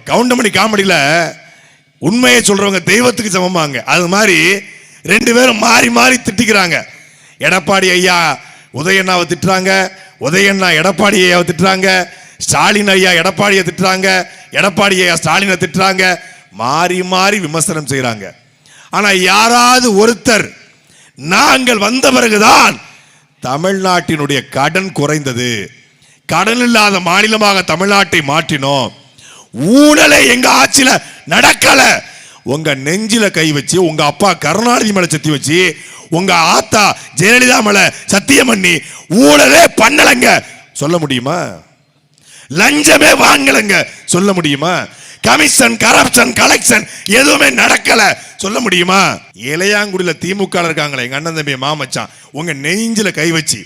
கவுண்டமணி காமெடியில உண்மையை சொல்றவங்க தெய்வத்துக்கு சமமாங்க. அது மாதிரி ரெண்டு பேரும் மாறி மாறி திட்டிக்கிறாங்க. எடப்பாடி ஐயா உதயண்ணாவை திட்டுறாங்க, உதயண்ணா எடப்பாடி ஐயாவை திட்டுறாங்க, ஸ்டாலின் ஐயா எடப்பாடியை திட்டுறாங்க, எடப்பாடி ஐயா ஸ்டாலினை திட்டுறாங்க, மாறி மாறி விமர்சனம் செய்யறாங்க. ஆனா யாராவது ஒருத்தர் நாங்கள் வந்த பிறகுதான் தமிழ்நாட்டினுடைய கடன் குறைந்தது, கடன் இல்லாத மாநிலமாக தமிழ்நாட்டை மாற்றினோம், ஊழலை எங்க ஆட்சியில நடக்கல, உங்க நெஞ்சில கை வச்சு உங்க அப்பா கருணாநிதி மேல சத்தி வச்சு உங்க ஆத்தா ஜெயலலிதா மேல சத்தியம் பண்ணி ஊழலே பண்ணலங்க சொல்ல முடியுமா? லஞ்சமே வாங்கலங்க சொல்ல முடியுமா? கமிஷன் கரப்ஷன் கலெக்ஷன் எதுவுமே நடக்கல சொல்ல முடியுமா? இளையாங்குடியில திமுக இருக்காங்களே எங்க அண்ணன் தம்பி மாமச்சான், உங்க நெஞ்சில கை வச்சு,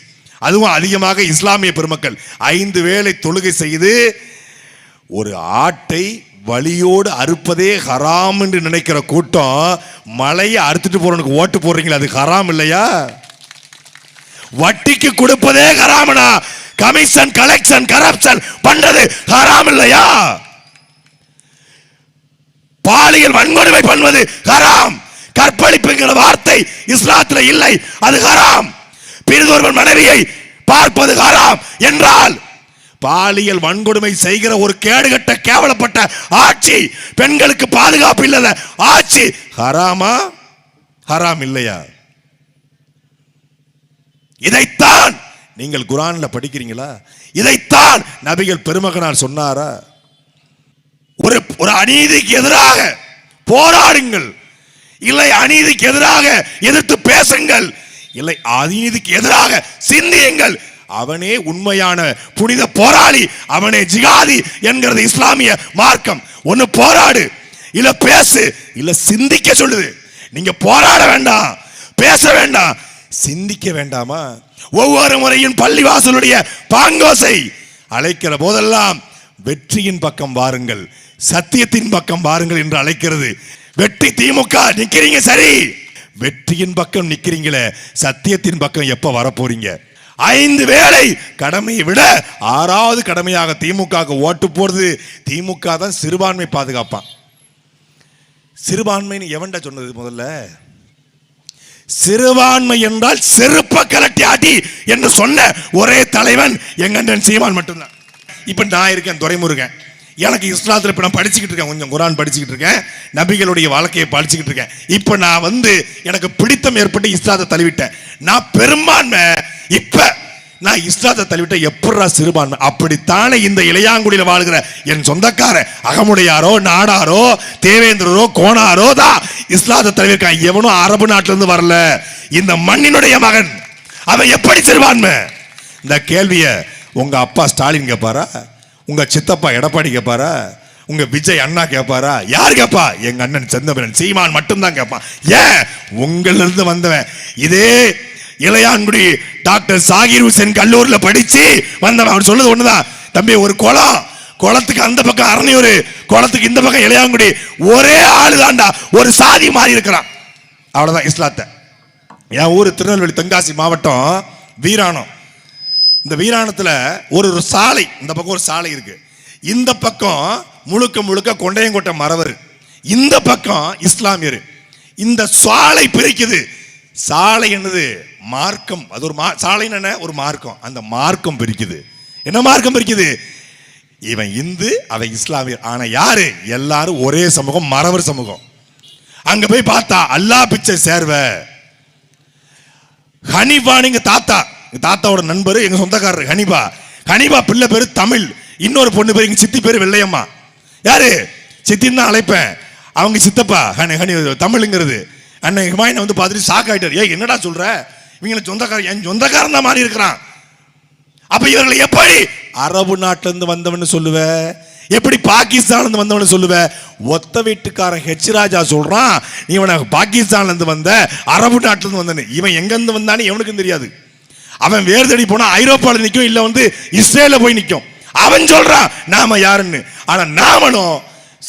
அதுவும் அதிகமாக இஸ்லாமிய பெருமக்கள் 5 வேளை தொழுகை செய்து ஒரு ஆட்டை வலியோடு அறுப்பதே ஹராம் என்று நினைக்கிற கூட்டம் மலையை அறுத்துட்டு போறவனுக்கு ஓட்டு போடுறீங்களா? அது ஹராம் இல்லையா? வட்டிக்கு கொடுப்பதே ஹராம்னா கமிஷன் கலெக்ஷன் கரப்ஷன் பண்றது ஹராம் இல்லையா? பாலியல் வன்கொடுமை பண்ணுவது ஹராம். கற்பழிப்புங்கிற வார்த்தை இஸ்லாத்தில் இல்லை, அது ஹராம். பிரிதொருவன் மனைவியை பார்ப்பது ஹராம் என்றால் பாலியல் வன்கொடுமை செய்கிற ஒரு கேடுகட்ட கேவலப்பட்ட ஆட்சி, பெண்களுக்கு பாதுகாப்பு இல்லாத ஆட்சி ஹராமா? ஹராம் இல்லையா? இதைத்தான் நீங்கள் குர்ஆன்ல படிக்கிறீங்களா? இதைத்தான் நபிகள் பெருமகனார் சொன்னாரா? ஒரு அநீதிக்கு எதிராக போராடுங்கள், இல்லை அநீதிக்கு எதிராக எதிர்த்து பேசுங்கள், இல்லை அநீதிக்கு எதிராக சிந்தியுங்கள். அவனே உண்மையான புனித போராளி, அவனே ஜிகாதி என்கிறது இஸ்லாமிய மார்க்கம். ஒன்னு போராடு, இல்ல பேசு, இல்ல சிந்திக்க சொல்லுது. நீங்க போராட வேண்டாம், பேச வேண்டாம், சிந்திக்க வேண்டாமா? ஒவ்வொரு முறையும் பள்ளிவாசலுடைய பாங்கோசை அழைக்கிற போதெல்லாம் வெற்றியின் பக்கம் வாருங்கள், சத்தியத்தின் பக்கம் வாருங்கள் என்று அழைக்கிறது. வெற்றி திமுக நிக்கிறீங்க சரி, வெற்றியின் பக்கம் நிக்கிறீங்களே, சத்தியத்தின் பக்கம் எப்ப வர போறீங்க? 5 வேளை கடமையை விட 6வது கடமையாக திமுக ஓட்டு போடுறது. திமுக தான் சிறுபான்மை பாதுகாப்பான். சிறுபான்மைன்னு எவன்டா சொன்னது? முதல்ல சிறுபான்மை என்றால் செருப்ப கலட்டி அடி என்று சொன்ன ஒரே தலைவன் எங்க அண்ணன் சீமான் மட்டும்தான். இப்ப நான் இருக்கேன் துரைமுருகன், எனக்கு இஸ்லாத்துல இப்ப நான் படிச்சுக்கிட்டு இருக்கேன், கொஞ்சம் குர்ஆன் படிச்சுக்கிட்டு இருக்கேன், நபிகளுடைய வாழ்க்கையை படிச்சுக்கிட்டு இருக்கேன். இப்ப நான் எனக்கு பிடித்தம் ஏற்பட்டு இஸ்லாத்தை தழுவிட்டேன். நான் பெரும்பான்மை, இப்ப நான் இஸ்லாத்தை தழுவிட்ட எப்படா சிறுபான்மை? அப்படித்தானே இந்த இளையாங்குடியில் வாழ்கிற என் சொந்தக்கார அகமுடையாரோ நாடாரோ தேவேந்திரரோ கோணாரோ தான் இஸ்லாத்தை தழுவிருக்கான். எவனும் அரபு நாட்டில இருந்து வரல, இந்த மண்ணினுடைய மகன். அவன் எப்படி சிறுபான்மை? இந்த கேள்விய உங்க அப்பா ஸ்டாலின் கேட்பாரா? உங்க சித்தப்பா எடப்பாடி கேட்பாரா? உங்க விஜய் அண்ணா கேட்பாரா? யார் கேட்பா? எங்க அண்ணன் செந்தமிழன் சீமான் மட்டும்தான் கேட்பான். ஏன்? உங்களிருந்து வந்தவன். இதே இளையான்குடி டாக்டர் சாகிர் ஹுசேன் கல்லூரில படிச்சு வந்தவன். அவர் சொல்லுது ஒண்ணுதான், தம்பி ஒரு குளத்துக்கு அந்த பக்கம் அரணியூர், குளத்துக்கு இந்த பக்கம் இளையான்குடி, ஒரே ஆளு தாண்டா, ஒரு சாதி மாறி இருக்கிறான், அவ்வளவுதான் இஸ்லாத்தை. என் ஊர் திருநெல்வேலி தென்காசி மாவட்டம் வீராணம். இந்த வீராணத்துல ஒரு சாலை, இந்த பக்கம் ஒரு சாலை இருக்கு, இந்த பக்கம் முழுக்க முழுக்க கொண்டையங்கோட்டை மறவர், இந்த பக்கம் இஸ்லாமியர். இந்த சாலை பிரிக்குது. சாலை என்னது? மார்க்கம். அது ஒரு சாலை என்ன? ஒரு மார்க்கம். அந்த மார்க்கம் பிரிக்குது. என்ன மார்க்கம் பிரிக்குது? இவன் இந்து, அவன் இஸ்லாமியர். ஆனா யாரு? எல்லாரும் ஒரே சமூகம், மறவர் சமூகம். அங்க போய் பார்த்தா அல்லாஹ் பிச்சை சேர்வ ஹனிபா, நீங்க தாத்தாவோட நண்பர், எங்க சொந்தக்காரர் ஹனிபா பிள்ளை பேரு தமிழ், இன்னொரு பொண்ணு பேரு எங்க சித்தி பேரு வெள்ளையம்மா. யாரு? சித்தின்னு தான் அழைப்பேன், அவங்க சித்தப்பா தமிழ்ங்கிறது. அண்ணன் ஹிமாயினை பார்த்துட்டு ஷாக் ஆயிட்டார். ஏய் என்னடா சொல்ற? இவங்களை சொந்தக்காரன், என் சொந்தக்காரன் தான் மாறி இருக்கிறான். அப்ப இவர்களை எப்படி அரபு நாட்டில இருந்து வந்தவன்னு சொல்லுவ? எப்படி பாகிஸ்தான்ல இருந்து வந்தவன்னு சொல்லுவ? ஒத்த வீட்டுக்காரன் ஹெச் ராஜா சொல்றான், இவனை பாகிஸ்தான்ல இருந்து வந்த, அரபு நாட்டில இருந்து வந்தன்னு. இவன் எங்க இருந்து வந்தான்னு எவனுக்கும் தெரியாது. அவன் வேறு தேடி போனா ஐரோப்பால நிக்கும், இல்ல இஸ்ரேல போய் நிக்கும். அவன் சொல்றான் நாம யாருன்னு. ஆனா நாமனும்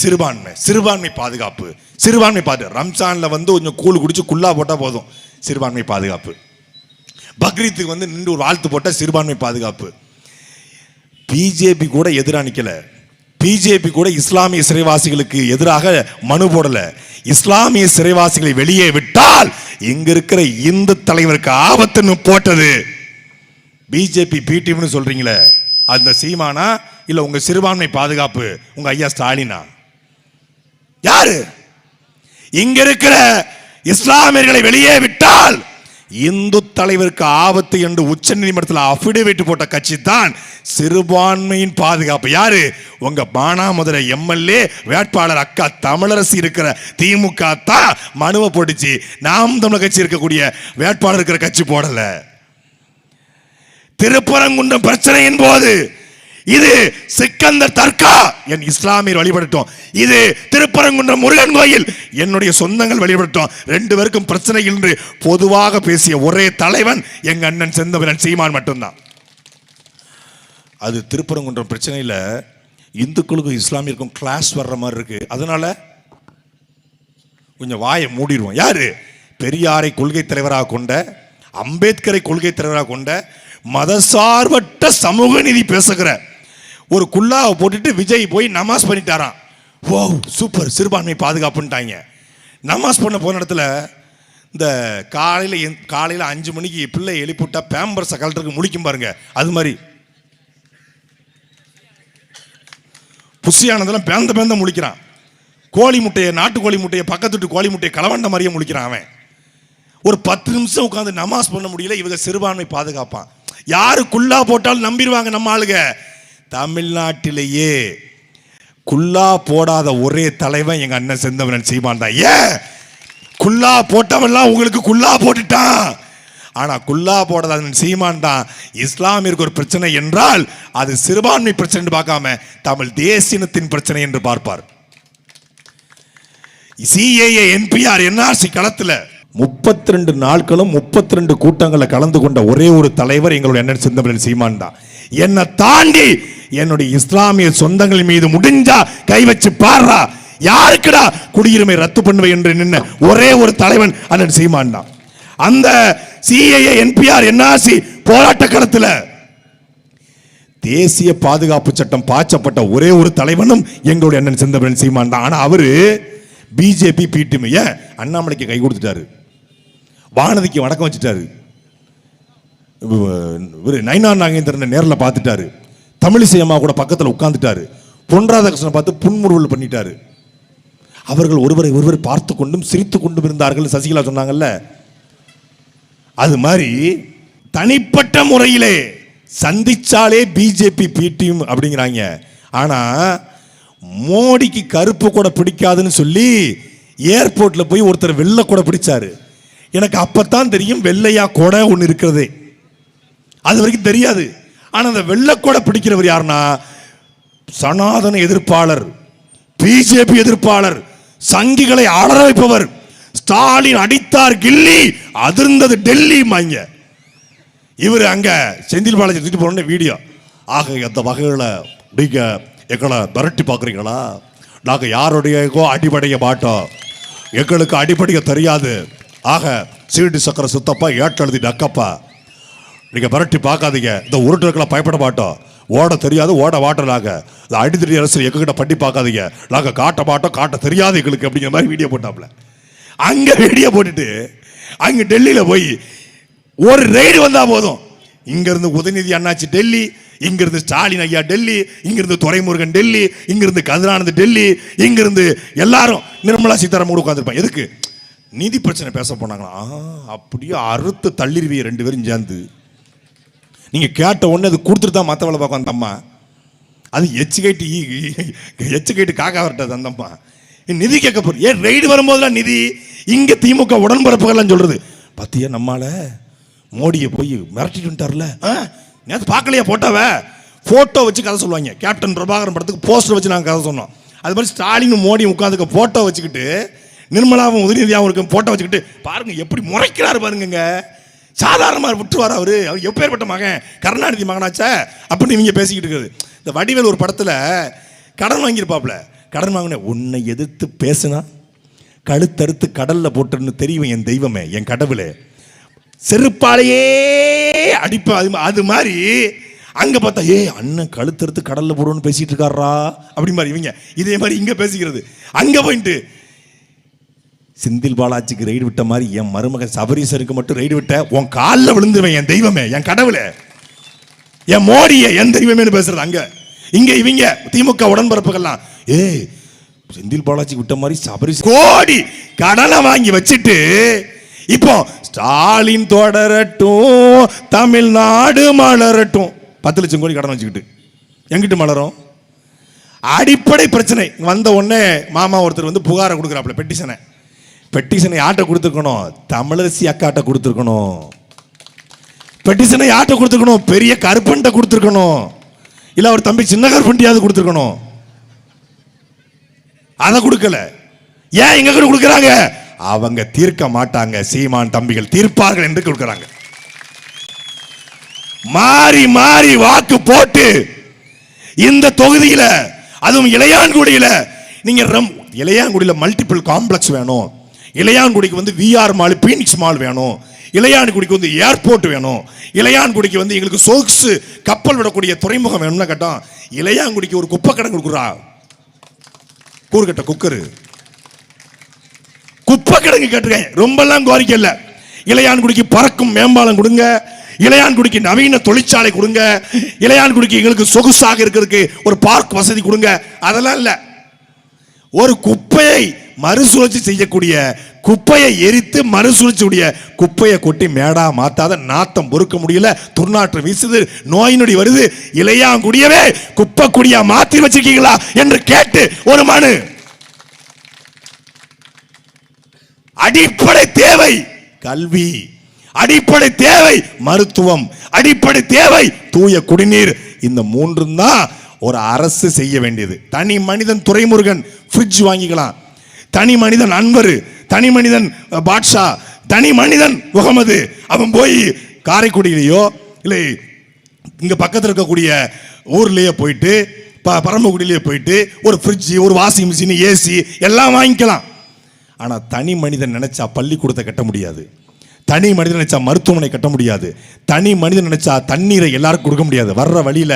சிறுபான்மை பாதுகாப்பு, சிறுபான்மை பாதுகாப்பு. ரம்ஜான்ல கொஞ்சம் கூழ் குடிச்சு குல்லா போட்டா போதும், சிறுபான்மை பாதுகாப்பு. பக்ரீத்துக்கு நின்று ஒரு வாழ்த்து போட்ட சிறுபான்மை பாதுகாப்பு. பிஜேபி கூட எதிராக நிக்கல, பிஜேபி கூட இஸ்லாமிய சிறைவாசிகளுக்கு எதிராக மனு போடல. இஸ்லாமிய சிறைவாசிகளை வெளியே விட்டால் இங்க இருக்கிற இந்து தலைவருக்கு ஆபத்துன்னு போட்டது பிஜேபி. பிடிஎம்னு சொல்றீங்களே, அந்த சீமானா இல்ல உங்க சிறுபான்மை பாதுகாப்பு உங்க ஐயா ஸ்டாலினா? யாரு? இங்க இருக்கிற இஸ்லாமியர்களை வெளியே விட்டால் இந்து தலைவருக்கு ஆபத்து என்று உச்ச நீதிமன்றத்தில் அபிடேவிட் போட்ட கட்சி தான் சிறுபான்மையின் பாதுகாப்பு. யாரு? உங்க மானாமதுரை எம்எல்ஏ வேட்பாளர் அக்கா தமிழரசி இருக்கிற திமுக தான் மனுவை போட்டுச்சு. நாம் தமிழர் கட்சி இருக்கக்கூடிய வேட்பாளர் இருக்கிற கட்சி போடல. திருப்பரங்குன்றம் பிரச்சனையின் போது இது சிக்கந்தர் தர்கா என் இஸ்லாமியர் வழிபடட்டும், இது திருப்பரங்குன்றம் முருகன் கோயில் என்னுடைய சொந்தங்கள் வழிபடட்டும், ரெண்டு பேருக்கும் பிரச்சனை என்று பொதுவாக பேசிய ஒரே தலைவன் எங்க அண்ணன் செந்தமிழன் சீமான் மட்டும்தான். அது திருப்பரங்குன்றம் பிரச்சனையில் இந்துக்களுக்கும் இஸ்லாமியருக்கும் கிளாஸ் வர்ற மாதிரி இருக்கு. அதனால கொஞ்சம் வாயை மூடிடுவோம். யாரு? பெரியாரை கொள்கை தலைவராக கொண்ட, அம்பேத்கரை கொள்கை தலைவராக கொண்ட, மதசார்பற்ற சமூக நீதி பேசுகிற ஒரு குல்லாவை போட்டுட்டு விஜய் போய் நமாஸ் பண்ணிட்டாராம். ஓ சூப்பர், சிறுபான்மை பாதுகாப்புன்ட்டாங்க. நமாஸ் பண்ண போன இடத்துல இந்த காலையில் 5 மணிக்கு பிள்ளை எழுப்பிவிட்டா பேம்பர்ஸை கலட்டுறதுக்கு முழிக்கும் பாருங்க, அது மாதிரி புஷியானதெல்லாம் பேந்த முழிக்கிறான். கோழி முட்டையை, நாட்டுக்கோழி முட்டையை, பக்கத்துட்டு கோழி முட்டையை களவண்ட மாதிரியே முழிக்கிறான் அவன். ஒரு 10 நிமிஷம் உட்காந்து நமாஸ் பண்ண முடியல. இவங்க சிறுபான்மை பாதுகாப்பான். யாரு குல்லா போட்டாலும் நம்பிடுவாங்க நம்ம ஆளுங்க. தமிழ்நாட்டிலேயே குல்லா போடாத ஒரே தலைவன் எங்க அண்ணன் செந்தமிழன் சீமான் தான். ஏன்? குல்லா போட்டவெல்லாம் உங்களுக்கு குல்லா போட்டுட்டான். ஆனா குல்லா போடாத சீமான் தான் இஸ்லாமியருக்கு ஒரு பிரச்சனை என்றால் அது சிறுபான்மை பிரச்சனை பார்க்காம தமிழ் தேசியத்தின் பிரச்சனை என்று பார்ப்பார். சிஏஏ, என்பிஆர், என்ஆர்சி களத்துல 32 நாட்களும் 32 கூட்டங்களை கலந்து கொண்ட ஒரே ஒரு தலைவர் எங்களுடைய அண்ணன் செந்தமிழன் சீமான் தான். என்னை தாண்டி என்னுடைய இஸ்லாமிய சொந்தங்கள் மீது முடிஞ்சா கை வச்சு பாடுறா, யாருக்குடா குடியுரிமை ரத்து பண்ணுவேன் என்று நின்ன ஒரே ஒரு தலைவன் அண்ணன் சீமான் தான். அந்த சிஏஏ, என்பிஆர், என்ஆர்சி போராட்ட களத்தில் தேசிய பாதுகாப்பு சட்டம் பாய்ச்சப்பட்ட ஒரே ஒரு தலைவனும் எங்களுடைய அண்ணன் செந்தமிழன் சீமான் தான். ஆனா அவரு பிஜேபி பிடிஎம் அண்ணாமலைக்கு கை கொடுத்துட்டாரு, வானதிக்கு வணக்கம் வச்சுட்டாரு, நயினார் நாகேந்திரனை நேரில் பார்த்துட்டாரு, தமிழிசை அம்மா கூட பக்கத்தில் உட்கார்ந்துட்டாரு, பொன் ராதாகிருஷ்ணன் பார்த்து புன்முறுவல் பண்ணிட்டாரு. அவர்கள் ஒருவரை பார்த்து கொண்டும் சிரித்து கொண்டும் இருந்தார்கள் சசிகலா சொன்னாங்கல்ல. அது மாதிரி தனிப்பட்ட முறையிலே சந்திச்சாலே பிஜேபி பிடிஎம் அப்படிங்கிறாங்க. ஆனா மோடிக்கு கருப்பு கூட பிடிக்காதுன்னு சொல்லி ஏர்போர்ட்ல போய் ஒருத்தர் வெள்ளை கூட பிடிச்சாரு. எனக்கு அப்பத்தான் தெரியும் வெள்ளையா கூட ஒன்று இருக்கிறது, அது வரைக்கும் தெரியாது. ஆனா அந்த வெள்ளை கூட பிடிக்கிறவர் யாருன்னா சனாதன எதிர்ப்பாளர், பிஜேபி எதிர்ப்பாளர், சங்கிகளை அலற வைப்பவர். ஸ்டாலின் அடித்தார் கில்லி, அதிர்ந்தது டெல்லி மாங்க. இவர் அங்க செந்தில் பாலாஜி தூக்கிட்டு போன வீடியோ. ஆக எந்த வகையில் நீங்க எங்களை மிரட்டி பார்க்குறீங்களா? நாங்கள் யாருடையோ அடிபடைய மாட்டோம், எங்களுக்கு அடிபடைய தெரியாது. ஆக சீடு சக்கர சுத்தப்பா, ஏற்றெழுதி நக்கப்பா, நீங்கள் மிரட்டி பார்க்காதீங்க. இந்த உருட்டுக்கெல்லாம் பயப்பட மாட்டோம், ஓட தெரியாது, ஓட வாட்டலாக இந்த அடித்தடி அரசு எங்ககிட்ட பட்டி பார்க்காதீங்க, நாங்கள் காட்ட மாட்டோம், காட்ட தெரியாது எங்களுக்கு அப்படிங்கிற மாதிரி வீடியோ போட்டாப்ல. அங்கே வீடியோ போட்டுட்டு அங்கே டெல்லியில் போய் ஒரு ரெய்டு வந்தால் போதும், இங்கிருந்து உதயநிதி அண்ணாச்சி டெல்லி, இங்கிருந்து ஸ்டாலின் ஐயா டெல்லி, இங்கிருந்து துரைமுருகன் டெல்லி, இங்கிருந்து கதிரானந்த் டெல்லி, இங்கிருந்து எல்லாரும் நிர்மலா சீதாராமன் கூட உட்காந்துருப்பான். எதுக்கு? நிதி பிரச்சனை பேச போனாங்களா? அப்படியே அறுத்து தள்ளிருவிய ரெண்டு பேரும் சேர்ந்து. நீங்க கேட்ட உடனே அது கொடுத்துட்டு தான் மற்ற வேலை பார்க்கும் அந்த அம்மா. அது எச்சுக்கைட்டு காக்கா வரட்டது அந்த அம்மா. நிதி கேட்க போற ஏன் ரெய்டு வரும்போதுலாம் நிதி, இங்க திமுக உடன்பரப்புகள்லாம் சொல்றது பத்தியா நம்மால மோடியை போய் மிரட்டிட்டு வந்துட்டார்ல, நேற்று பார்க்கலையா போட்டோவ, போட்டோ வச்சு கதை சொல்லுவாங்க. கேப்டன் பிரபாகரன் படத்துக்கு போஸ்டர் வச்சு நாங்கள் கதை சொன்னோம். அது மாதிரி ஸ்டாலினும் மோடியும் உட்காந்துக்க போட்டோ வச்சுக்கிட்டு, நிர்மலாவும் உதயநிதியாவும் இருக்க போட்டோ வச்சுக்கிட்டு பாருங்க எப்படி முறைக்கிறாரு பாருங்க. சாதாரணமாக விட்டுருவார் அவரு, அவர் எப்பேற்பட்ட மகன், கருணாநிதி மகனாச்சா அப்படின்னு நீங்க பேசிக்கிட்டு இருக்குது. இந்த வடிவேல் ஒரு படத்துல கடன் வாங்கியிருப்பாப்ல, கடன் வாங்கின உன்னை எதிர்த்து பேசுனா கழுத்தறுத்து கடல்ல போட்டுன்னு தெரியும் என் தெய்வமே, என் கடவுளே, செருப்பாலேயே அடிப்ப. அது மாதிரி அங்க பார்த்தா அண்ணன் கழுத்தறுத்து கடல்ல போடுவோன்னு பேசிட்டு இருக்காரா அப்படி மாதிரி இவங்க இதே மாதிரி இங்க பேசிக்கிறது. அங்க போயிட்டு செந்தில் பாலாஜிக்கு ரைடு விட்ட மாதிரி என் மருமகன் சபரீசருக்கு மட்டும் ரைடு விட்ட உன் காலில் விழுந்துருவேன் என் தெய்வமே, என் கடவுளே, என் மோடியை என் தெய்வமே பேசுறது. அங்க இங்க இவங்க திமுக உடன்பரப்புகள்லாம் செந்தில் பாலாஜி விட்ட மாதிரி சபரீஸ் கோடி கடனை வாங்கி வச்சுட்டு இப்போ ஸ்டாலின் தொடரட்டும் தமிழ்நாடு மலரட்டும் 10 லட்சம் கோடி கடன் வச்சுக்கிட்டு எங்கிட்டு மலரும்? அடிப்படை பிரச்சனை வந்த உடனே மாமா ஒருத்தர் வந்து புகாரை கொடுக்குறாப்புல, பெட்டிஷனை யார்கிட்ட கொடுத்துருக்கணும்? தமிழரசி அக்காட்ட கொடுத்துருக்கணும். பெட்டிஷனை யார்கிட்ட கொடுத்துருக்கணும்? பெரிய கருப்பன்ட்ட கொடுத்துருக்கணும், இல்ல அவர் தம்பி சின்ன கருப்பன்ட்டியாவது கொடுத்துருக்கணும். அதை கொடுக்கல. ஏன் எங்க கூட கொடுக்குறாங்க? அவங்க தீர்க்க மாட்டாங்க, சீமான் தம்பிகள் தீர்ப்பார்கள் என்று கொடுக்குறாங்க. மாறி மாறி வாக்கு போட்டு இந்த தொகுதியில, அதுவும் இளையான்குடியில, நீங்க இளையான்குடியில மல்டிபிள் காம்ப்ளெக்ஸ் வேணும், இளையான்குடிக்கு வந்து விஆர் மால் பீனிக்ஸ் மால் வேணும், இளையான்குடிக்கு வந்து ஏர்போர்ட் வேணும், இளையான்குடிக்கு வந்து எங்களுக்கு சோக்ஸ் கப்பல் விடக்கூடிய துறைமுகம் வேணும்னு கேட்டோம். இளையான்குடிக்கு ஒரு குப்பை கடன் கொடுக்குறா, கூறுகட்ட குக்கரு குப்பை கிடங்கு கேட்டிருக்கேன். ரொம்பலாம் கோரிக்கை இல்லை. இளையான்குடிக்கு பறக்கும் மேம்பாலம் கொடுங்க, இளையான்குடிக்கு நவீன தொழிற்சாலை கொடுங்க, இளையான்குடிக்கு எங்களுக்கு சொகுசாக இருக்கிறதுக்கு ஒரு பார்க் வசதி கொடுங்க, அதெல்லாம் இல்லை. ஒரு குப்பையை மறுசுழற்சி செய்யக்கூடிய, குப்பையை எரித்து மறுசுழற்சியுடைய குப்பையை கொட்டி மேடா மாத்தாத நாத்தம் பொறுக்க முடியல, துர்நாற்றம் வீசுது, நோய் நொடி வருது, இளையான்குடியவே குப்பை குடியா மாத்தி வச்சிருக்கீங்களா என்று கேட்டு ஒரு மனு. அடிப்படை தேவை கல்வி, அடிப்படை தேவை மருத்துவம், அடிப்படை தேவை தூய குடிநீர். இந்த மூன்றும் தான் ஒரு அரசு செய்ய வேண்டியது. தனி மனிதன் துரைமுருகன் ஃப்ரிட்ஜ் வாங்கிக்கலாம், தனி மனிதன் அன்வர், தனி மனிதன் பாட்ஷா, தனி மனிதன் முகமது அவன் போய் காரைக்குடியிலையோ இல்லை இங்க பக்கத்தில் இருக்கக்கூடிய ஊர்லயே போயிட்டு பரமக்குடியிலேயே போயிட்டு ஒரு ஃப்ரிட்ஜ், ஒரு வாஷிங் மிஷின், ஏசி எல்லாம் வாங்கிக்கலாம். ஆனா தனி மனிதன் நினைச்சா பள்ளிக்கூடத்தை கட்ட முடியாது, தனி மனிதன் நினைச்சா மருத்துவமனை கட்ட முடியாது, தனி மனிதன் நினைச்சா தண்ணீரை எல்லாருக்கும் கொடுக்க முடியாது. வர்ற வழியில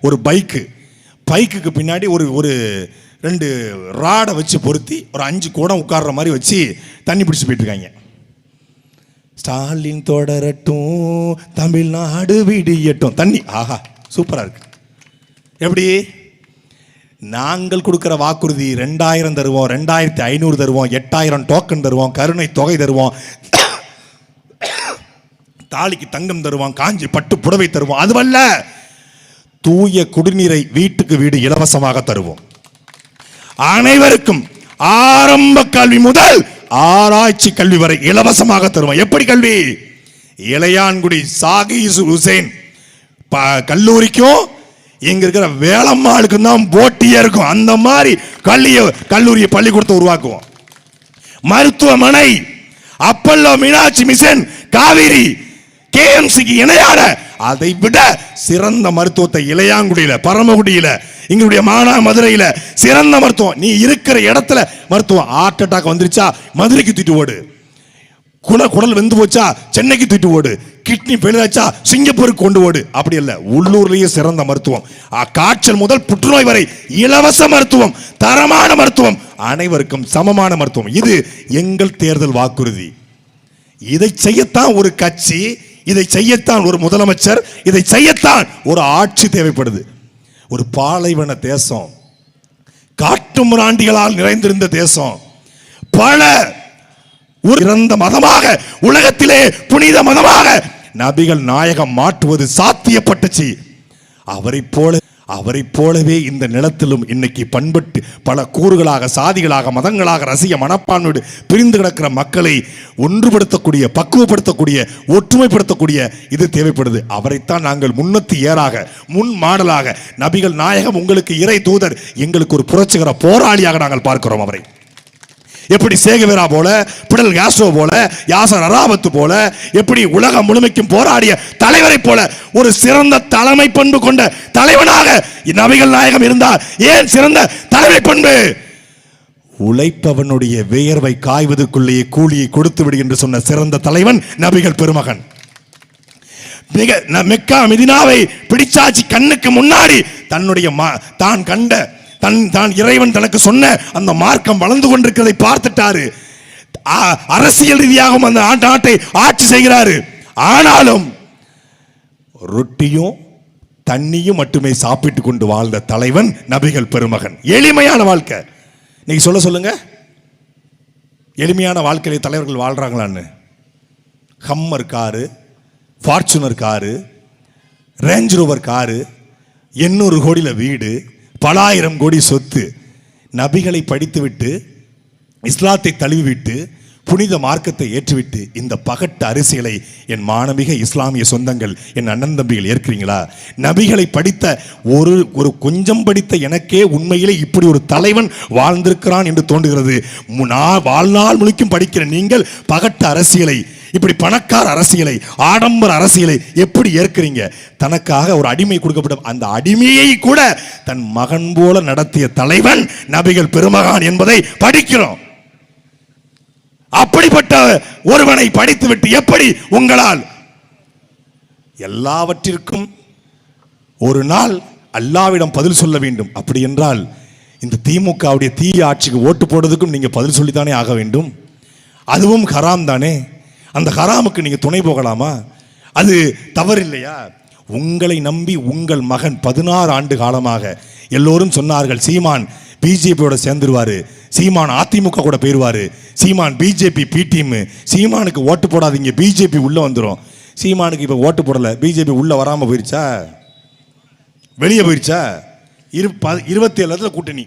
ஒரு பைக்குக்கு பின்னாடி ஒரு 2 ராடை வச்சு பொருத்தி ஒரு 5 குடம் உட்கார்ற மாதிரி வச்சு தண்ணி பிடிச்சு போயிட்டு இருக்காங்க. ஸ்டாலின் தொடரட்டும் தமிழ்நாடு விடியட்டும் தண்ணி. ஆஹா சூப்பரா இருக்கு. எப்படி? நாங்கள் கொடுக்கிற வாக்குறுதி 2000 தருவோம், 2500 தருவோம், 8000 டோக்கன் தருவோம், கருணை தொகை தருவோம், தாலிக்கு தங்கம் தருவோம், காஞ்சி பட்டு புடவை தருவோம். அதுவல்ல, தூய குடிநீரை வீட்டுக்கு வீடு இலவசமாக தருவோம். அனைவருக்கும் ஆரம்ப கல்வி முதல் ஆராய்ச்சி கல்வி வரை இலவசமாக தருவோம். எப்படி கல்வி? இளையான்குடி சாகிஸ் ஹுசைன் கல்லூரிக்கும் இங்க இருக்கிற வேளம்மாளுக்கு தான் போட்டியா இருக்கும். அந்த மாதிரி கல்லூரியை பள்ளிக்கூடத்தை உருவாக்குவோம். மருத்துவமனை அப்பல்லோ மீனாட்சி மிஷன் காவேரி கேஎம்சிக்கு இணையான அதை விட சிறந்த மருத்துவத்தை இளையான்குடியில பரமக்குடியில எங்களுடைய மானாமதுரையில சிறந்த மருத்துவம். நீ இருக்கிற இடத்துல மருத்துவம். ஹார்ட் அட்டாக் வந்துருச்சா மதுரைக்கு தூக்கிட்டு ஓடு, குடல் வெந்து போச்சா சென்னைக்கு தூக்கிட்டு ஓடு, கிட்னி பெரிதாச்சா சிங்கப்பூருக்கு கொண்டு ஓடு. அப்படி இல்ல, உள்ளூர்லயே சிறந்த மருத்துவம். காய்ச்சல் முதல் புற்றுநோய் வரை இலவச மருத்துவம், தரமான மருத்துவம், அனைவருக்கும் சமமான மருத்துவம். இது எங்கள் தேர்தல் வாக்குறுதி. இதை செய்யத்தான் ஒரு கட்சி, இதை செய்யத்தான் ஒரு முதலமைச்சர், இதை செய்யத்தான் ஒரு ஆட்சி தேவைப்படுது. ஒரு பாலைவன தேசம், காட்டு மிராண்டிகளால் நிறைந்திருந்த தேசம், பல இறந்த மதமாக உலகத்திலே புனித மதமாக நபிகள் நாயகம் மாற்றுவது சாத்தியப்பட்டுச்சு. அவரை போலவே இந்த நிலத்திலும் இன்னைக்கு பண்பட்டு பல கூறுகளாக, சாதிகளாக, மதங்களாக, ரசிக மனப்பான்மையோடு பிரிந்து கிடக்கிற மக்களை ஒன்றுபடுத்தக்கூடிய, பக்குவப்படுத்தக்கூடிய, ஒற்றுமைப்படுத்தக்கூடிய இது தேவைப்படுது. அவரைத்தான் நாங்கள் முன் மாடலாக நபிகள் நாயகம் உங்களுக்கு இறை தூதர், எங்களுக்கு ஒரு புரட்சிகர போராளியாக நாங்கள் பார்க்கிறோம். அவரை எப்படி சேகுவேரா போல, பிடல் காஸ்ட்ரோ போல, யாசர் அராபத்து போல, எப்படி உலகம் முழுமைக்கும் போராடிய தலைவரை போல ஒரு சிறந்த தலைமை பண்பு கொண்ட தலைவனாக நபிகள் நாயகம் இருந்தார். ஏன் சிறந்த தலைமை பண்பு? உழைப்பவனுடைய வியர்வை காய்வதற்குள்ளேயே கூலியை கொடுத்து விடு என்று சொன்ன சிறந்த தலைவன் நபிகள் பெருமகன். மெக்கா மெதினாவை பிடிச்சாச்சு கண்ணுக்கு முன்னாடி தன்னுடைய தான் கண்ட தான் இறைவன் தனக்கு சொன்ன அந்த மார்க்கம் வளர்ந்து கொண்டிருக்கிறதை பார்த்துட்டாரு. அரசியல் ரீதியாகவும் அந்த நாட்டை ஆட்சி செய்கிறாரு. ஆனாலும் ரொட்டியும் தண்ணியும் மட்டுமே சாப்பிட்டு கொண்டு வாழ்ந்த தலைவன் நபிகள் பெருமகன். எளிமையான வாழ்க்கை. நீங்க சொல்லுங்க, எளிமையான வாழ்க்கையில தலைவர்கள் வாழ்றாங்களான்னு? Hummer car, Fortuner car, Range Rover car, 800 கோடியில் வீடு, பல ஆயிரம் கோடி சொத்து. நபிகளை படித்துவிட்டு இஸ்லாத்தை தழுவிவிட்டு புனித மார்க்கத்தை ஏற்றுவிட்டு இந்த பகட்டு அரசியலை என் மானமிக இஸ்லாமிய சொந்தங்கள், என் அண்ணன் தம்பிகள் ஏற்கிறீங்களா? நபிகளை படித்த ஒரு கொஞ்சம் படித்த எனக்கே உண்மையிலே இப்படி ஒரு தலைவன் வாழ்ந்திருக்கிறான் என்று தோன்றுகிறது. வாழ்நாள் முழுக்கும் படிக்கிற நீங்கள் பகட்டு அரசியலை, இப்படி பணக்கார அரசியலை, ஆடம்பர அரசியலை எப்படி ஏற்கிறீங்க? தனக்காக ஒரு அடிமை கொடுக்கப்படும் அந்த அடிமையை கூட தன் மகன் போல நடத்திய தலைவன் நபிகள் பெருமகான் என்பதை படிக்கிறோம். அப்படிப்பட்ட ஒருவனை படித்துவிட்டு எப்படி உங்களால் எல்லாவற்றிற்கும் ஒரு நாள் அல்லாவிடம் பதில் சொல்ல வேண்டும்? அப்படி என்றால் இந்த திமுகவுடைய தீய ஆட்சிக்கு ஓட்டு போடுறதுக்கும் நீங்க பதில் சொல்லித்தானே ஆக வேண்டும். அதுவும் ஹராம் தானே. அந்த ஹராமுக்கு நீங்க துணை போகலாமா? அது தவறில்லையா? உங்களை நம்பி உங்கள் மகன் 16 ஆண்டு காலமாக எல்லோரும் சொன்னார்கள், சீமான் பிஜேபியோட சேர்ந்துருவாரு, சீமான் அதிமுக கூட போயிருவாரு, சீமான் பிஜேபி பி டீம், சீமானுக்கு ஓட்டு போடாதீங்க, பிஜேபி உள்ள வந்துடும். சீமானுக்கு இப்ப ஓட்டு போடல, பிஜேபி உள்ள வராம போயிருச்சா? வெளியே போயிருச்சா? 27 கூட்டணி.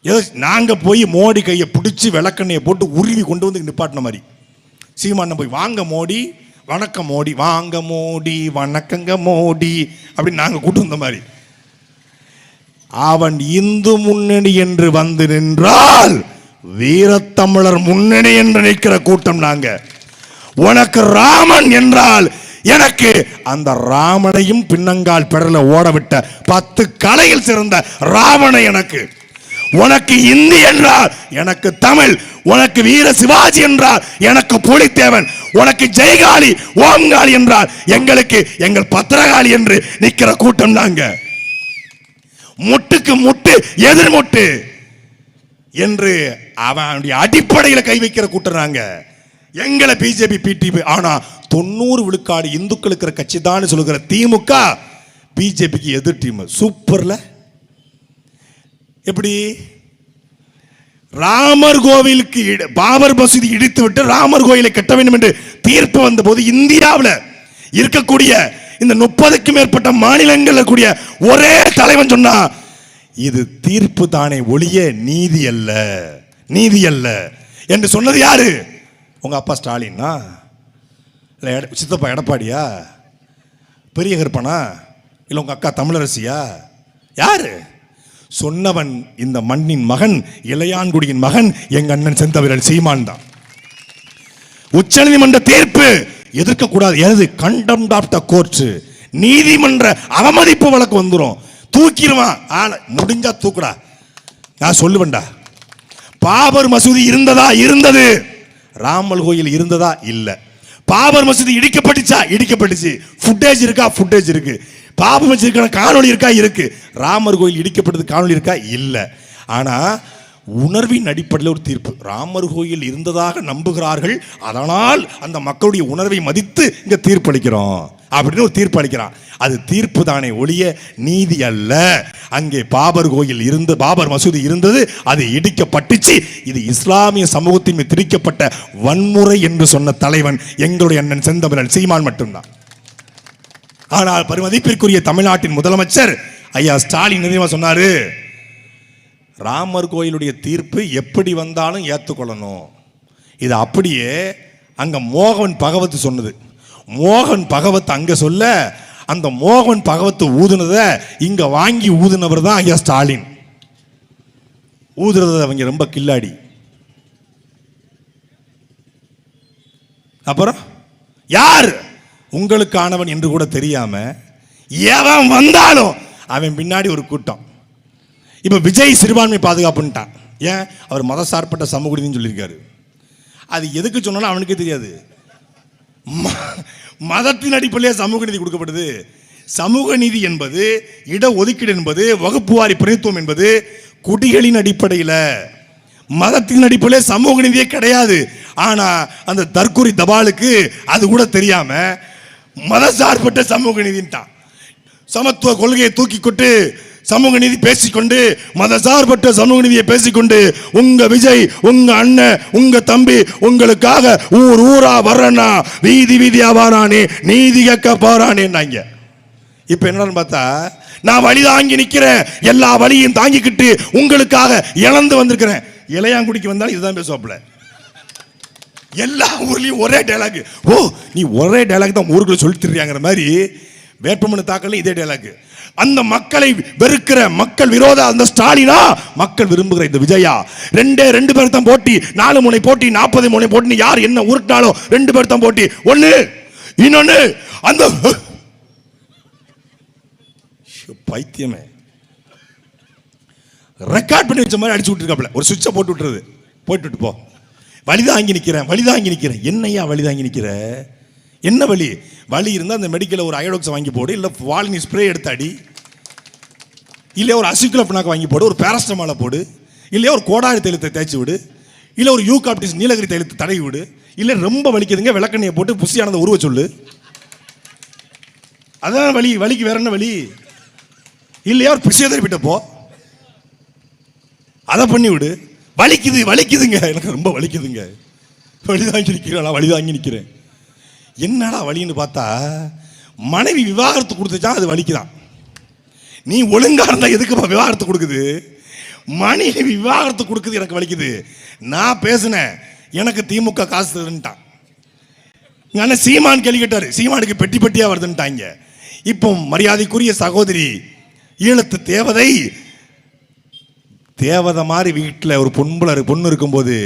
ஏதோ நாங்க போய் மோடி கையை பிடிச்சி விளக்கண்ணையை போட்டு உருவி கொண்டு வந்து நிப்பாட்டின மாதிரி சீமான் போய் வாங்க மோடி, வணக்கம் மோடி, வாங்க மோடி, வணக்கங்க மோடி அப்படின்னு நாங்க கூட்டு வந்த மாதிரி. அவன் இந்து முன்னணி என்று வந்து நின்றால் வீரத்தமிழர் முன்னணி என்று நிற்கிற கூட்டம் நாங்க. உனக்கு ராமன் என்றால் எனக்கு அந்த ராமனையும் பின்னங்கால் பெடல ஓடவிட்ட 10 கலையில் சிறந்த ராவணை எனக்கு. உனக்கு இந்தி என்றால் எனக்கு தமிழ், உனக்கு வீர சிவாஜி என்றால் எனக்கு புலித்தேவன், உனக்கு ஜெயகாளி ஓம்காளி என்றால் எங்களுக்கு எங்கள் பத்திரகாளி என்று நிற்கிற கூட்டம் நாங்க. முட்டுக்கு முட்டு எதிர்முட்டு என்று அவனுடைய அடிப்படையில் கை வைக்கிற கூட்டம் நாங்க. எங்களை பிஜேபி பிடிபி. ஆனா 90 விழுக்காடு இந்துக்கள் இருக்கிற கட்சி தான் சொல்லுகிற திமுக பிஜேபிக்கு எதிர் டீம். சூப்பர்ல. எப்படி ராமர் கோவிலுக்கு பாபர் மசூதி இடித்து விட்டு ராமர் கோயிலை கட்ட வேண்டும் என்று தீர்ப்பு வந்த போது இந்தியாவில் இருக்கக்கூடிய இந்த 30க்கும் மேற்பட்ட மாநிலங்கள் கூடிய ஒரே தலைவன் சொன்னா, இது தீர்ப்பு தானே ஒழிய நீதி அல்ல, நீதி அல்ல என்று சொன்னது யாரு? உங்க அப்பா ஸ்டாலினா, இல்ல சித்தப்பா எடப்பாடியா, பெரிய கருப்பனா, இல்ல உங்க அக்கா தமிழரசியா? யாரு சொன்னவன்? இந்த மண்ணின் மகன், இளையான்குடியின் மகன், எங்க அண்ணன் செந்தமிழன் சீமான் தான். உச்சநீதிமன்ற தீர்ப்பு எதிர்க்க கூடாது. எது? Contempt of the court. நீதிமன்ற அவமதிப்பு வழக்கு வந்துரும், தூக்கிடுவான். முடிஞ்சா தூக்குடா. நான் சொல்லுவேன்டா. பாபர் மசூதி இருந்ததா? இருந்தது. ராமர் கோயில் இருந்ததா? இல்ல. பாபர் மசூதி இடிக்கப்பட்டுச்சா? இடிக்கப்பட்டுச்சு. ஃபுட்டேஜ் இருக்கா? ஃபுட்டேஜ் இருக்கு. பாபர் மசூதி காணொளி இருக்கா? இருக்கு. ராமர் கோயில் இடிக்கப்பட்டது காணொளி இருக்கா? இல்ல. ஆனா உணர்வின் அடிப்படையில் ஒரு தீர்ப்பு. ராமர் கோயில் இருந்ததாக நம்புகிறார்கள், அதனால் அந்த மக்களுடைய உணர்வை மதித்து இங்க தீர்ப்பு அளிக்கிறோம் அப்படின்னு ஒரு தீர்ப்பு அளிக்கிறான். அது தீர்ப்பு தானே ஒழிய நீதி அல்ல. அங்கே பாபர் கோயில் இருந்து, பாபர் மசூதி இருந்தது, அது இடிக்கப்பட்டுச்சு. இது இஸ்லாமிய சமூகத்தின் மீது திரிக்கப்பட்ட வன்முறை என்று சொன்ன தலைவன் எங்களுடைய அண்ணன் செந்தமிழன் சீமான் மட்டும்தான். ஆனால் பெருமதிப்பிற்குரிய தமிழ்நாட்டின் முதலமைச்சர் ஐயா ஸ்டாலின் நிதிமா சொன்னாரு, ராமர் கோயிலுடைய தீர்ப்பு எப்படி வந்தாலும் ஏற்றுக்கொள்ளணும். இது அப்படியே அங்க மோகன் பகவத் சொன்னது. மோகன் பகவத் அங்க சொல்ல, அந்த மோகன் பகவத் ஊதுனத இங்க வாங்கி ஊதுனவர் தான் ஐயா ஸ்டாலின். ஊதுறத அவங்க ரொம்ப கில்லாடி. அப்புறம் யார் உங்களுக்கானவன் என்று கூட தெரியாம எவன் வந்தாலும் அவன் பின்னாடி ஒரு கூட்டம். இப்ப விஜய் சிறுபான்மை பாதுகாப்புட்டான். ஏன்? அவர் மத சார்பற்ற சமூக நீதினு சொல்லியிருக்காரு. அது எதுக்கு சொன்னாலும் அவனுக்கே தெரியாது. மதத்தின் அடிப்படையில் சமூக நீதி கொடுக்கப்படுது. சமூக நீதி என்பது, இட ஒதுக்கீடு என்பது, வகுப்பு வாரி பிரதித்துவம் என்பது குடிகளின் அடிப்படையில், மதத்தின் அடிப்படையில் சமூக நீதியே கிடையாது. ஆனா அந்த தற்கொலை தபாலுக்கு அது கூட தெரியாம மதசார்பற்ற சமூக நீதின்ட்டான். சமத்துவ கொள்கையை தூக்கி கொண்டு சமூக நீதி பேசிக்கொண்டு, மதசார்பற்ற சமூக நீதியை பேசிக்கொண்டு, உங்க விஜய், உங்க அண்ணன், உங்க தம்பி உங்களுக்காக ஊர் ஊரா வர்றனா, வீதி வீதியா வாரானே, நீதி கேட்க போறானேன்னாங்க. இப்ப என்னன்னு பார்த்தா, நான் வழி தாங்கி நிக்கிறேன், எல்லா வழியும் தாங்கிக்கிட்டு உங்களுக்காக இழந்து வந்திருக்கிறேன். இளையாங்குடிக்கு வந்தாலும் இதுதான் பேசுவாப்புல. எல்லா ஊர்லயும் ஒரே டைலாக். ஓ, நீ ஒரே டைலாக் தான் ஊருக்குள்ள சொல்லிட்டுறியாங்கிற மாதிரி வேட்புமனு தாக்கல இதே டைலாக். அந்த மக்களை வெறுக்கிற, மக்கள் விரோத அந்த ஸ்டாலினா, மக்கள் விரும்புகிற இந்த விஜயா, ரெண்டு பேர் தான் போட்டி. 4 முனை போட்டி, 40 முனை போட்டி. யார் என்ன உருட்டாலும் 2 பேர் தான் போட்டி. ஒண்ணு இன்னொன்னு அந்த பைத்தியமே ரெக்கார்ட் பண்ணி வச்ச மாதிரி அடிச்சு விட்டுருக்காப்ல. ஒரு சுவிட்சை போட்டு விட்டுறது, போட்டு போ, வழிதாங்கி நிற்கிறேன். என்னையா வழிதாங்கி நிற்கிற? என்ன வழி? வழி இருந்தால் அந்த மெடிக்கலில் ஒரு அயோடோக்ஸ் வாங்கி போடு, இல்லை வாலினி ஸ்ப்ரே எடுத்து அடி, இல்லை ஒரு அசிக்ளோபினாக் வாங்கி போடு, ஒரு பேரஸ்டமாலை போடு, இல்லையா ஒரு கோடாரி தைலத்தை தேய்ச்சி விடு, இல்லை ஒரு யூகாப்டிஸ் நீலகிரி தைலத்தை தடவி விடு, இல்லை ரொம்ப வலிக்குதுங்க விளக்கண்ணையை போட்டு புசியானதை உருவ சொல்லு. அதான் வழி. வலிக்கு வேற என்ன வழி? இல்லையா ஒரு பிசியோதெரபிட்ட போ, அதை பண்ணி விடு. வலிக்குதுங்க, எனக்கு ரொம்ப வலிக்குதுங்க, வழிதாங்கி நிற்கிறேன். என்னடா வழின்னு பார்த்தா, மனைவி விவாகரத்து கொடுத்துச்சா அது வலிக்குதான். நீ ஒழுங்கா இருந்தா எதுக்குப்பா விவாகரத்து கொடுக்குது? மனைவி விவாகரத்து கொடுக்குது எனக்கு வலிக்குது. நான் பேசினேன், எனக்கு திமுக காசு தருன்ட்டான். அண்ணன் சீமான் கேள்வி கேட்டாரு, சீமானுக்கு பெட்டி பெட்டியா வருதுன்ட்டாங்க. இப்போ மரியாதைக்குரிய சகோதரி ஈழத்து தேவதை மாதிரி வீட்டில் ஒரு பொண்ணு இருக்கும்போது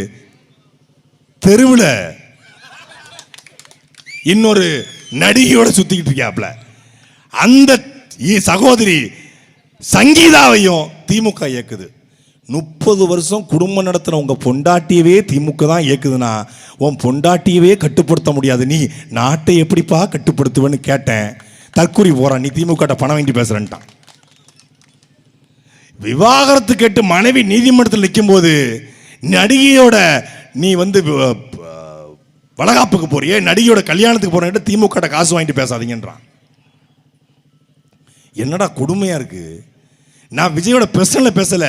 தெருவில் இன்னொரு நடிகையோட சுத்திக்கிட்டு இருக்காப்ல. அந்த சகோதரி சங்கீதாவையும் திமுக இயக்குது. 30 வருஷம் குடும்பம் நடத்தின உங்க பொண்டாட்டியவே திமுக தான் இயக்குதுன்னா, உன் பொண்டாட்டியவே கட்டுப்படுத்த முடியாது, நீ நாட்டை எப்படிப்பா கட்டுப்படுத்துவேன்னு கேட்டேன். தற்கூரி போறான், நீ திமுக பணம் வாங்கி பேசுறேன்ட்டான். விவாகரத்து கேட்டு மனைவி நீதிமன்றத்தில் நிற்கும் போது நடிகையோட நீ வளகாப்புக்கு போறியே, நடிகையோட கல்யாணத்துக்கு போற திமுக காசு வாங்கிட்டு பேசாதீங்கன்றான். என்னடா கொடுமையா இருக்கு. நான் விஜயோட பிரச்சனை பேசல,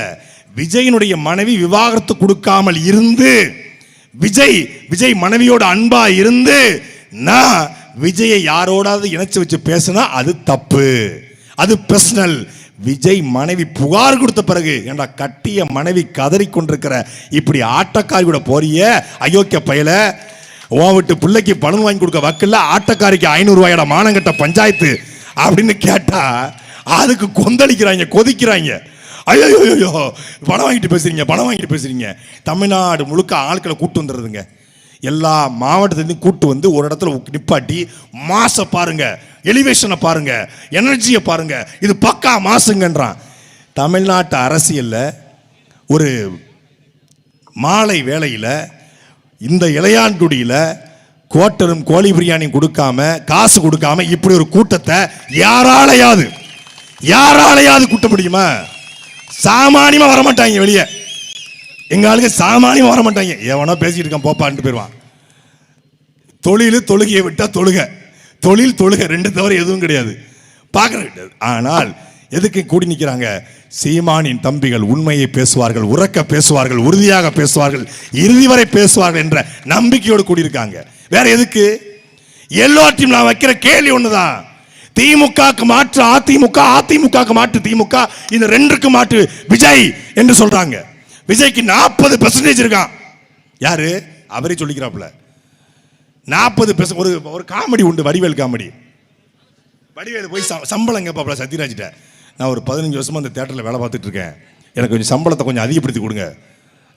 விஜயனுடைய மனைவி விவாகரத்து கொடுக்காமல் இருந்து, விஜய் மனைவியோட அன்பா இருந்து, நான் விஜயை யாரோடாவது இணைச்சு வச்சு பேசினா அது தப்பு, அது பர்சனல். விஜய் மனைவி புகார் கொடுத்த பிறகு, ஏண்டா கட்டிய மனைவி கதறி கொண்டிருக்கிற இப்படி ஆட்டக்காரியோட போறிய அயோக்கிய பயல, உன் விட்டு பிள்ளைக்கு பணம் வாங்கி கொடுக்க வக்கல்ல, ஆட்டக்காரிக்கு 500 ரூபாயோட மானங்கட்ட பஞ்சாயத்து அப்படின்னு கேட்டா அதுக்கு கொந்தளிக்கிறாங்க, கொதிக்கிறாங்க. ஐயோ பணம் வாங்கிட்டு பேசுறீங்க. தமிழ்நாடு முழுக்க ஆட்களை கூட்டு வந்துடுறதுங்க. எல்லா மாவட்டத்திலையும் கூட்டு வந்து ஒரு இடத்துல நிப்பாட்டி மாச பாருங்க, எலிவேஷனை பாருங்க, எனர்ஜியை பாருங்க, இது பக்கா மாசுங்கன்றான். தமிழ்நாட்டு அரசியல்ல ஒரு மாலை வேளையில் இந்த இளையான்குடியில் கோட்டரும் கோழி பிரியாணியும் கொடுக்காம, காசு கொடுக்காம இப்படி ஒரு கூட்டத்தை யாராலையாவது கூட்ட முடியுமா? சாமானியமா வரமாட்டாங்க வெளியே. எங்க ஆளுங்க சாமானியமா வரமாட்டாங்க. எவனோ பேசிட்டு இருக்கான் போப்பான்ட்டு போயிடுவான். தொழுகையை விட்டா தொழில் தொழுகை 2 தவிர எதுவும் கிடையாது. பார்க்க. ஆனால் எதுக்கு கூடி நிற்கிறாங்க? சீமானின் தம்பிகள் உண்மையை பேசுவார்கள், உறக்க பேசுவார்கள், உறுதியாக பேசுவார்கள், இறுதி வரை பேசுவார்கள் என்ற நம்பிக்கையோடு கூடியிருக்காங்க. வேற எதுக்கு? எல்லாத்தையும் நான் வைக்கிற கேள்வி ஒண்ணுதான். திமுக மாற்று அதிமுக, அதிமுக மாற்று திமுக, இந்த 2க்கு மாற்று விஜய் என்று சொல்றாங்க. விஜய்க்கு 40% இருக்கான். யாரு? அவரே சொல்லிக்கிறாப்புல. 40%. ஒரு காமெடி உண்டு, வடிவேல் காமெடி. வடிவேல் போய் சம்பளம் கேட்பாப்புல சத்யராஜ்கிட்ட. நான் ஒரு 15 வருஷமா அந்த தியேட்டரில் வேலை பார்த்துட்டு இருக்கேன், எனக்கு கொஞ்சம் சம்பளத்தை கொஞ்சம் அதிகப்படுத்தி கொடுங்க.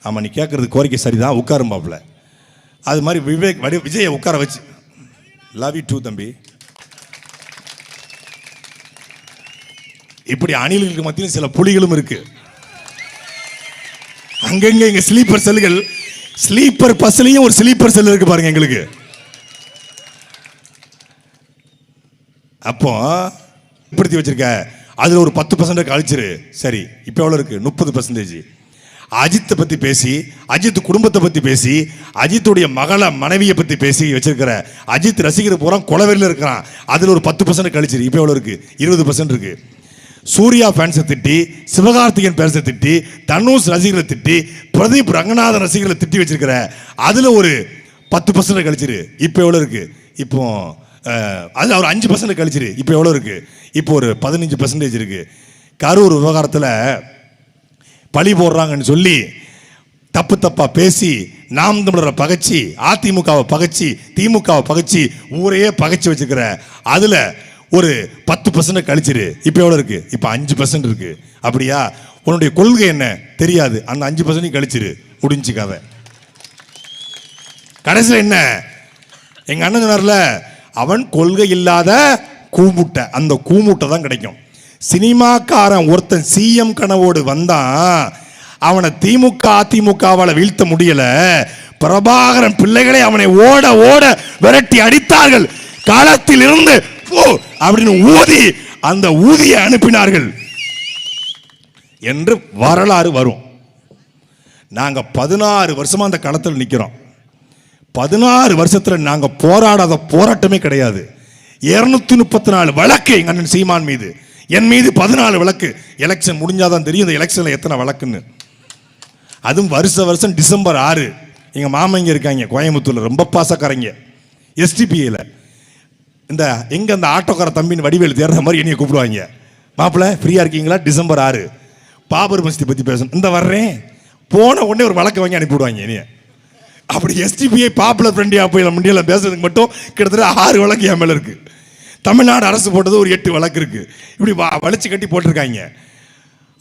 ஆமாம், நீ கேட்கறது கோரிக்கை சரிதான், உட்காரும்பாப்புல. அது மாதிரி விஜயை உட்கார வச்சு, லவ் யூ டூ தம்பி. இப்படி அணில்களுக்கு மத்தியில் சில புலிகளும் இருக்கு. அங்கங்க இங்க ஸ்லீப்பர் செல்கள், ஸ்லீப்பர் பஸ்லயும் ஒரு ஸ்லீப்பர் செல் இருக்கு பாருங்க எங்களுக்கு. அப்போ இப்படி வச்சிருக்க, அதுல ஒரு 10% கழிச்சிரு. சரி, இப்போ எவ்வளவு இருக்கு? 30%. அஜித்தை பத்தி பேசி, அஜித் குடும்பத்தை பத்தி பேசி, அஜித்துடைய மகளை மனைவியை பத்தி பேசி வச்சிருக்கிற அஜித் ரசிகர் பூரா கொலவெறியில் இருக்கிறான். அதுல ஒரு 10% கழிச்சிரு. இப்போ எவ்வளவு இருக்கு? 20% இருக்கு. சூர்யா ஃபேன்ஸை திட்டி, சிவகார்த்திகேயன் ஃபேன்ஸை திட்டி, தனுஷ் ரசிகர்களை திட்டி, பிரதீப் ரங்கநாதன் ரசிகர்களை திட்டி வச்சிருக்கிற அதுல ஒரு 10% கழிச்சிரு. இப்போ எவ்வளவு இருக்கு? இப்போ அது ஒரு 5% கழிச்சிரு. இப்போ எவ்வளவு இருக்கு? இப்போ ஒரு 15% இருக்கு. கரூர் விவகாரத்தில் பழி போடுறாங்கன்னு சொல்லி தப்பு தப்பா பேசி நாம் தமிழரை பகைச்சி, அதிமுகவை பகைச்சி, திமுகவை பகைச்சி, ஊரையே பகைச்சி வச்சுக்கிற அதுல ஒரு 10% கழிச்சிரு. இப்போ எவ்வளவு இருக்கு? இப்போ 5% இருக்கு. அப்படியா? உன்னுடைய கொள்கை என்ன தெரியாது, அந்த 5% கழிச்சிரு, முடிஞ்சு கதை. கடைசியில் என்ன? எங்க அண்ணன் சொன்னார்ல, அவன் கொள்கை இல்லாத கூமுட்டை, அந்த கூமுட்டை தான் கிடைக்கும். சினிமாக்காரன் ஒருத்தன் சிஎம் கனவோடு வந்தான், அவனை திமுக அதிமுகவால வீழ்த்த முடியல. பிரபாகரன் பிள்ளைகளை அவனை ஓட ஓட விரட்டி அடித்தார்கள். களத்தில் இருந்து அப்படின்னு ஊதி அந்த ஊதிய அனுப்பினார்கள் என்று வரலாறு வரும். நாங்க 16 வருஷமா அந்த களத்தில் நிக்கிறோம். 16 வருஷத்துல நாங்க போராடாத போராட்டமே கிடையாது. 234 வழக்கு எங்க அண்ணன் சீமான் மீது, என் மீது 14 வழக்கு. எலெக்ஷன் முடிஞ்சாதான் தெரியும் இந்த எலெக்ஷன்ல எத்தனை வழக்குன்னு. அதுவும் வருஷம் டிசம்பர் 6 எங்க மாமங்க இருக்காங்க கோயம்புத்தூர்ல, ரொம்ப பாசக்காரங்க, எஸ்டிபிஏல. இந்த எங்க அந்த ஆட்டோக்கார தம்பின்னு வடிவேல் தேடுற மாதிரி என்னைய கூப்பிடுவாங்க. மாப்பிள்ள ஃப்ரீயா இருக்கீங்களா? டிசம்பர் 6 பாபர் மஸ்தி பத்தி பேசணும், இந்த வர்றேன். போன உடனே ஒரு வழக்கு வாங்கி அனுப்பிவிடுவாங்க என்னைய. அப்படி எஸ்டிபிஐ பாப்புலர் ஃப்ரெண்டியா போய் முண்டியல பேசுறதுக்கு மட்டும் கிட்டத்தட்ட 6 வழக்கு என் மேல இருக்கு. தமிழ்நாடு அரசு போட்டது ஒரு 8 வழக்கு இருக்கு. இப்படி வளைச்சு கட்டி போட்டிருக்காங்க.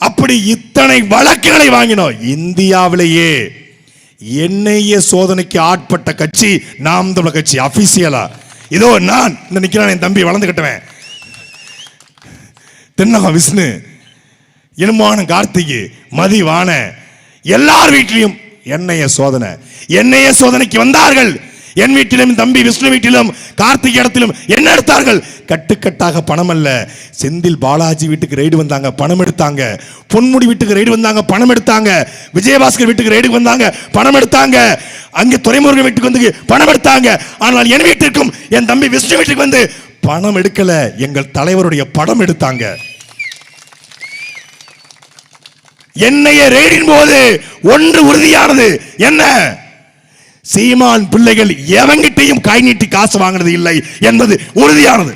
அப்படி இத்தனை வழக்குகளை வாங்கினோம். இந்தியாவிலேயே என்ஐஏ சோதனைக்கு ஆட்பட்ட கட்சி நாம் தமிழர் கட்சி. அபிஷியலா இதோ நான் இந்த நிக்கிறான், என் தம்பி வளர்ந்து கட்டுவேன், தென்னகம் விஷ்ணு, இனமான கார்த்திகை, மதிவான, எல்லார் வீட்டிலையும் என்ஐஏ சோதனை. என்ஐஏ சோதனைக்கு வந்தார்கள். என் வீட்டிலும் தம்பி விஷ்ணு வீட்டிலும் கார்த்திகை இடத்திலும் என்ன எடுத்தார்கள்? கட்டுக்கட்டாக பணம் அல்ல. செந்தில் பாலாஜி வீட்டுக்கு ரெய்டு வந்தாங்க, பணம் எடுத்தாங்க. பொன்முடி வீட்டுக்கு ரெய்டு வந்தாங்க, பணம் எடுத்தாங்க. விஜயபாஸ்கர் வீட்டுக்கு ரெய்டு வந்தாங்க, பணம் எடுத்தாங்க. அங்கே துரைமுருகன் வீட்டுக்கு வந்து பணம் எடுத்தாங்க. ஆனால் என் வீட்டிற்கும் என் தம்பி விஷ்ணு வீட்டுக்கு வந்து பணம் எடுக்கல, எங்கள் தலைவருடைய படம் எடுத்தாங்க. என்னைய ரெய்டின் போது ஒன்று உறுதியானது, என்ன? சீமான் பிள்ளைகள் எவங்கிட்டையும் கை நீட்டி காசு வாங்கினது இல்லை என்பது உறுதியானது.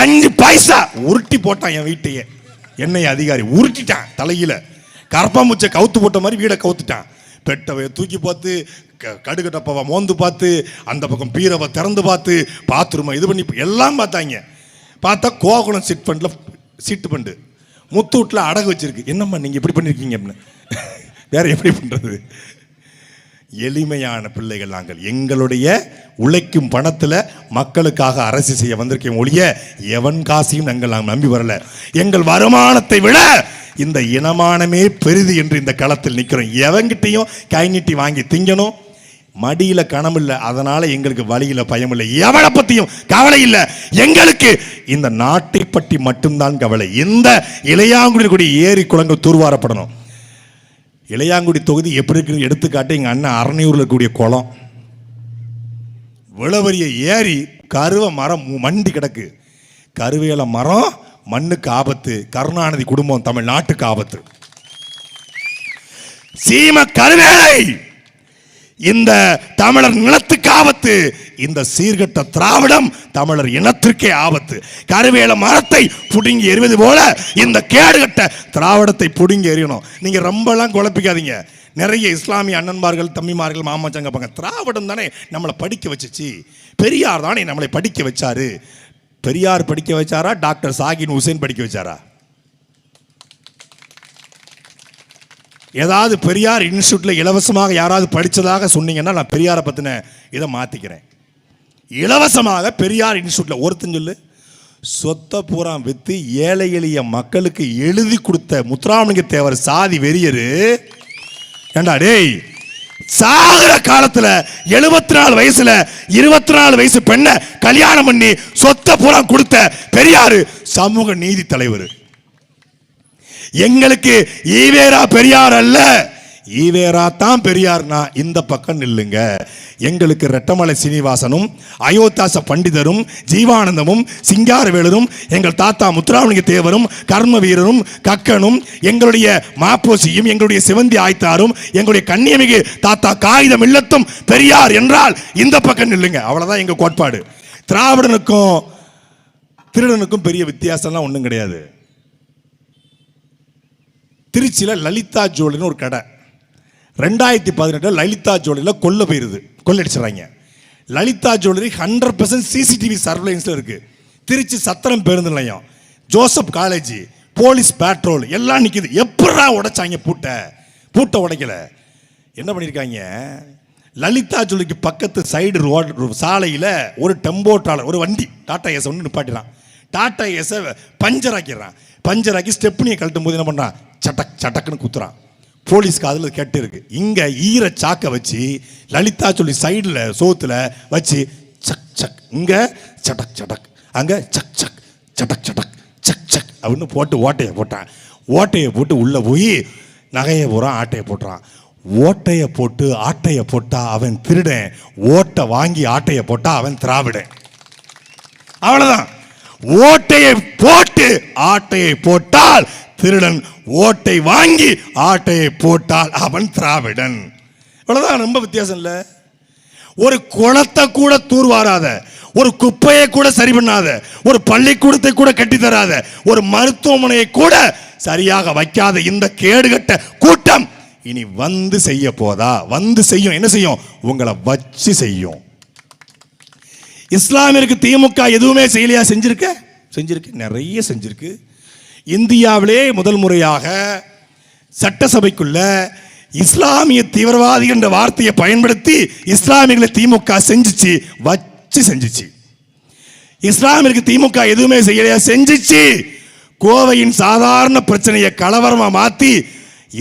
5 பைசா உருட்டி போட்டான் என் வீட்டையே. என்னைய அதிகாரி உருட்டிட்டான் தலையில. கரப்பாம்பூச்சை கவுத்து போட்ட மாதிரி வீடை கவுத்துட்டான். பெட்டவை தூக்கி பார்த்து, கடுகு டப்பாவை மோந்து பார்த்து, அந்த பக்கம் பீரவை திறந்து பார்த்து, பாத்ரூமை இது பண்ணி எல்லாம் பார்த்தாங்க. பார்த்தா கோகுளம் சிட் ஃபண்டில் சீட்டு ஃபண்டு முத்தூட்டில் அடகு வச்சிருக்கு. என்னம்மா நீங்க இப்படி பண்ணிருக்கீங்க அப்படின்னு. வேற எப்படி பண்றது? எளிமையான பிள்ளைகள் நாங்கள். எங்களுடைய உழைக்கும் பணத்தில் மக்களுக்காக அரசு செய்ய வந்திருக்கோம் ஒழிய எவன் காசையும் நாங்கள் நம்பி வரல. எங்கள் வருமானத்தை விட இந்த இனமானமே பெரிது என்று இந்த களத்தில் நிற்கிறோம். எவங்கிட்டையும் கை நீட்டி வாங்கி திங்கணும். மடியில கணம் இல்லை, அதனால எங்களுக்கு வழியில பயம் இல்லை. எவனை பத்தியும் கவலை இல்லை. எங்களுக்கு இந்த நாட்டை பற்றி மட்டும்தான் கவலை. இந்த இளையாங்குடி ஏரி குளங்கள் தூர்வாரப்படணும். இளையாங்குடி தொகுதி எப்படி இருக்குன்னு எடுத்துக்காட்டு. எங்க அண்ணன் அரணையூர்ல கூடிய குளம், விளவரிய ஏரி, கருவ மரம் மண்டி கிடக்கு. கருவேல மரம் மண்ணுக்கு ஆபத்து. கருணாநிதி குடும்பம் தமிழ்நாட்டுக்கு ஆபத்து. சீம கருவேலை இந்த தமிழர் நிலத்துக்கு ஆபத்து. இந்த சீர்கட்ட திராவிடம் தமிழர் இனத்திற்கே ஆபத்து. கருவேல மரத்தை புடுங்கி எறிவது போல இந்த கேடுகட்ட திராவிடத்தை புடுங்கி எறியணும். நீங்க ரொம்பலாம் குழப்பிக்காதீங்க. நிறைய இஸ்லாமிய அண்ணன்மார்கள், தம்பிமார்கள், மாமச்சங்க பாங்க, திராவிடம் தானே நம்மளை படிக்க வச்சுச்சு, பெரியார் தானே நம்மளை படிக்க வச்சாரு. பெரியார் படிக்க வச்சாரா? டாக்டர் சாகின் ஹுசேன் படிக்க வச்சாரா? ஏதாவது பெரியார் இன்ஸ்டியூட்ல இலவசமாக யாராவது படிச்சதாக சொன்னீங்கன்னா நான் பெரியாரை பத்தின இதை மாத்திக்கிறேன். இலவசமாக பெரியார் இன்ஸ்டியூட்ல ஒருத்தன் சொல்லு. சொத்தை பூரா வித்து ஏழை எளிய மக்களுக்கு எழுதி கொடுத்த முத்துராமலிங்க தேவர் சாதி வெறியரு. ஏண்டா டேய், சாகிற காலத்துல 74 வயசுல 24 வயசு பெண்ணை கல்யாணம் பண்ணி சொத்தை பூரா கொடுத்த பெரியாரு சமூக நீதி தலைவர். எங்களுக்கு ஈவேரா பெரியார் அல்ல, ஈவேரா தான் பெரியார்னா இந்த பக்கம் நில்லுங்க. எங்களுக்கு ரெட்டமலை சீனிவாசனும் அயோத்தாச பண்டிதரும் ஜீவானந்தமும் சிங்காரவேலரும் எங்கள் தாத்தா முத்துராமலிங்க தேவரும் கர்ம வீரரும் கக்கனும் எங்களுடைய மாப்போசியும் எங்களுடைய சிவந்தி ஆய்த்தாரும் எங்களுடைய கண்ணியமிகு தாத்தா காகிதம் இல்லத்தும் பெரியார் என்றால் இந்த பக்கம் நில்லுங்க. அவ்வளவுதான் எங்க கோட்பாடு. திராவிடனுக்கும் திருடனுக்கும் பெரிய வித்தியாசம்லாம் ஒன்றும் கிடையாது. திருச்சியில் லலிதா ஜுவல்லரின்னு ஒரு கடை 2018 லலிதா ஜுவல்லரியில் கொள்ளடிச்சிடறாங்க. லலிதா ஜுவல்லரி 100% சிசிடிவி சர்வேலன்ஸ்ல இருக்கு. திருச்சி சத்திரம் பேருந்து நிலையம், ஜோசப் காலேஜ், போலீஸ் பேட்ரோல் எல்லாம் நிற்குது. எப்படா உடைச்சாங்க பூட்டை உடைக்கல. என்ன பண்ணியிருக்காங்க, லலிதா ஜுவல்லரிக்கு பக்கத்து சைடு ரோடு சாலையில் ஒரு டெம்போ ட்ராலர் ஒரு வண்டி டாடா ஏஸை ஒன்று நிப்பாட்டிடுறான். டாடா ஏஸை பஞ்சர் ஆக்கிடுறான். பஞ்சர் ஆக்கி ஸ்டெப்னியை கழட்டும் போது என்ன பண்ணுறான், சட்டக் சட்டக்குன்னு குத்துறான். போலீஸ்க்கு அதில் கேட்டு இருக்கு. இங்கே ஈர சாக்கை வச்சு லலிதா சொல்லி சைடில் சோத்துல வச்சு சக் சக், இங்கே சட்டக் சட்டக், அங்கே சக் சக் சட்டக் சட்டக் சக் சக் அப்படின்னு போட்டு ஓட்டையை போட்டான். ஓட்டையை போட்டு உள்ளே போய் நகையை பூரா ஆட்டையை போட்டுறான். ஓட்டையை போட்டு ஆட்டையை போட்டா அவன் திருடன், ஓட்டை வாங்கி ஆட்டையை போட்டா அவன் திராவிடன். அவ்வளோதான். ஓட்டையை போட்டு ஆட்டையை போட்டால் திருடன், ஓட்டை வாங்கி ஆட்டையை போட்டால் அவன் திராவிடன். இவ்வளவுதான், ரொம்ப வித்தியாசம் இல்லை. ஒரு குளத்தை கூட தூர்வாராத, ஒரு குப்பையை கூட சரி பண்ணாத, ஒரு பள்ளிக்கூடத்தை கூட கட்டித்தராத, ஒரு மருத்துவமனையை கூட சரியாக வைக்காத இந்த கேடுகட்ட கூட்டம் இனி வந்து செய்ய போதா? வந்து செய்யும். என்ன செய்யும்? உங்களை வச்சு செய்யும். இஸ்லாமிற்கு திமுக எதுவுமே செய்யலையா? செஞ்சிருக்கு, நிறைய செஞ்சிருக்கு. இந்தியாவிலே முதல் முறையாக சட்டசபைக்குள்ள இஸ்லாமிய தீவிரவாதி என்ற வார்த்தையை பயன்படுத்தி இஸ்லாமியர்களை திமுக செஞ்சிச்சு. இஸ்லாமிற்கு திமுக எதுவுமே செய்யலையா? செஞ்சிச்சு. கோவையின் சாதாரண பிரச்சனையை கலவரமா மாத்தி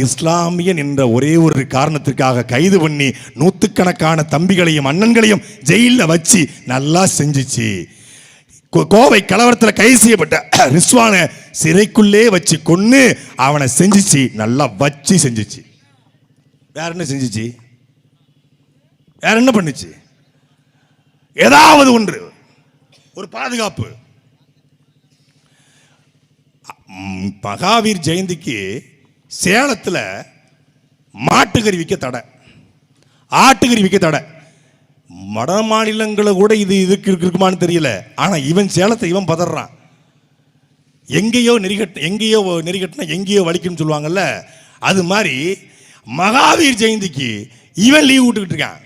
இஸ்லாமியன் என்ற ஒரே ஒரு காரணத்திற்காக கைது பண்ணி நூற்றுக்கணக்கான தம்பிகளையும் அண்ணன்களையும் ஜெயிலில் வச்சு நல்லா செஞ்சிச்சு. கோவை கலவரத்தில் கைது செய்யப்பட்ட ரிஸ்வான சிறைக்குள்ளே வச்சு கொன்னு அவனை செஞ்சிச்சு, நல்லா வச்சு செஞ்சிச்சு. வேற என்ன செஞ்சிச்சு? வேற என்ன பண்ணுச்சு? ஏதாவது ஒன்று, ஒரு பாதுகாப்பு. மகாவீர் ஜெயந்திக்கு சேலத்தில் மாட்டுக்கறி விற்க தடை, ஆட்டுக்கறி விற்க தடை. வட மாநிலங்களை கூட இதுக்கு இருக்குமான்னு தெரியல. ஆனால் இவன் சேலத்தை இவன் பதறான். எங்கேயோ நெறிகட்டினா எங்கேயோ வலிக்குன்னு சொல்லுவாங்கல்ல, அது மாதிரி மகாவீர் ஜெயந்திக்கு இவன் லீவ் விட்டுக்கிட்டு இருக்கான்,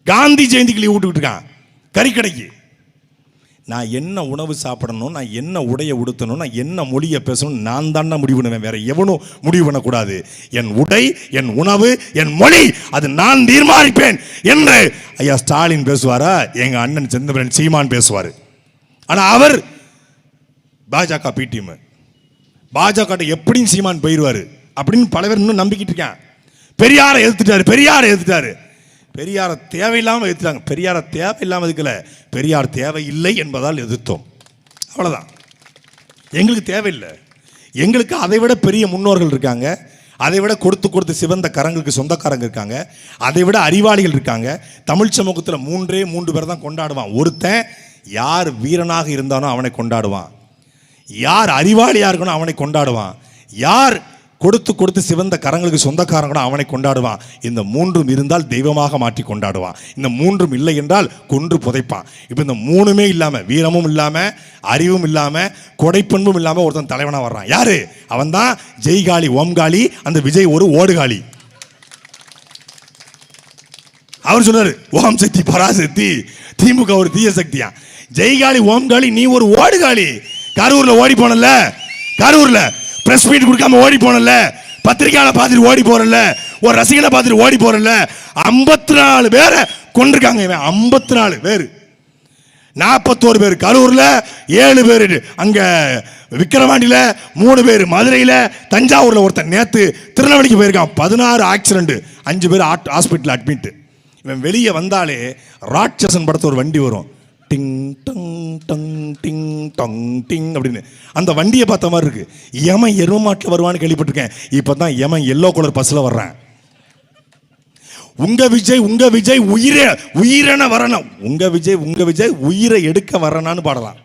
காந்தி ஜெயந்திக்கு லீவ் விட்டுக்கிட்டு இருக்கான். கறிக்கடைக்கு நான் என்ன உணவு சாப்பிடணும், நான் என்ன உடைய உடுத்தணும், நான் என்ன மொழியை பேசணும், நான் தானே முடிவு பண்ணுவேன். வேற எவனும் முடிவு பண்ணக்கூடாது. என் உடை, என் உணவு, என் மொழி, அது நான் தீர்மானிப்பேன் என்று ஐயா ஸ்டாலின் பேசுவாரா? எங்க அண்ணன் செந்தமிழன் சீமான் பேசுவார். ஆனால் அவர் பாஜக பிடிஎம், பாஜக எப்படியும் சீமான் போயிடுவார் அப்படின்னு பல பேர் இன்னும் நம்பிக்கிட்டு இருக்கான். பெரியாரை எதிர்த்துட்டாரு. பெரியாரை தேவையில்லாமல் எதிர்த்தாங்க. பெரியாரை தேவையில்லாமல் எதுக்கல, பெரியார் தேவையில்லை என்பதால் எதிர்த்தோம். அவ்வளோதான். எங்களுக்கு தேவையில்லை. எங்களுக்கு அதை விட பெரிய முன்னோர்கள் இருக்காங்க, அதை விட கொடுத்து சிவந்த கரங்களுக்கு சொந்தக்காரங்க இருக்காங்க, அதை விட அறிவாளிகள் இருக்காங்க. தமிழ் சமூகத்தில் 3 பேர் தான் கொண்டாடுவான். ஒருத்தன் யார் வீரனாக இருந்தானோ அவனை கொண்டாடுவான், யார் அறிவாளியாக இருக்கணும் அவனை கொண்டாடுவான், யார் கொடுத்து சிவந்த கரங்களுக்கு சொந்தக்காரங்களும் அவனை கொண்டாடுவான். இந்த 3 இருந்தால் தெய்வமாக மாற்றி கொண்டாடுவான். இந்த 3 இல்லை என்றால் கொன்று புதைப்பான். இப்போ இந்த 3மே இல்லாமல், வீரமும் இல்லாமல், அறிவும் இல்லாமல், கொடைப்பண்பும் இல்லாமல் ஒருத்தன் தலைவனாக வர்றான். யாரு அவன்? தான் ஜெய்காளி ஓம்காளி, அந்த விஜய் ஒரு ஓடுகாளி. அவர் சொன்னாரு ஓம் சக்தி பராசக்தி, திமுக ஒரு தீய சக்தியா. ஜெய்காளி ஓம்காளி, நீ ஒரு ஓடுகாளி. கரூர்ல ஓடி போனல, கரூர்ல பிரஸ் மீட் கொடுக்காம ஓடி போனல, பத்திரிகையாளர் பார்த்துட்டு ஓடி போறல, ஒரு ரசிகனை பார்த்துட்டு ஓடி போறல. 54 பேரை கொண்டிருக்காங்க. 54 பேர், 41 பேர் கரூர்ல, 7 பேர் அங்க விக்கிரவாண்டியில, 3 பேர் மதுரையில, தஞ்சாவூர்ல ஒருத்தன் நேத்து திருநெல்வேலிக்கு போயிருக்கான். 16 ஆக்சிடென்ட் 5 பேர் ஹாஸ்பிட்டல் அட்மிட். இவன் வெளியே வந்தாலே ராட்சசன் படத்து ஒரு வண்டி வரும், டிங் டங் டங் டிங் டங் டிங் அப்படின்னு. அந்த வண்டியை பார்த்த மாதிரி இருக்கு. யமன் எருமாட்டில் வருவான்னு கேள்விப்பட்டிருக்கேன். இப்போ தான் யமன் எல்லோ கலர் பஸ்ஸில் வர்றேன். உங்க விஜய் உயிரென வரணும், உங்க விஜய் உயிரை எடுக்க வரனான்னு பாடலாம்.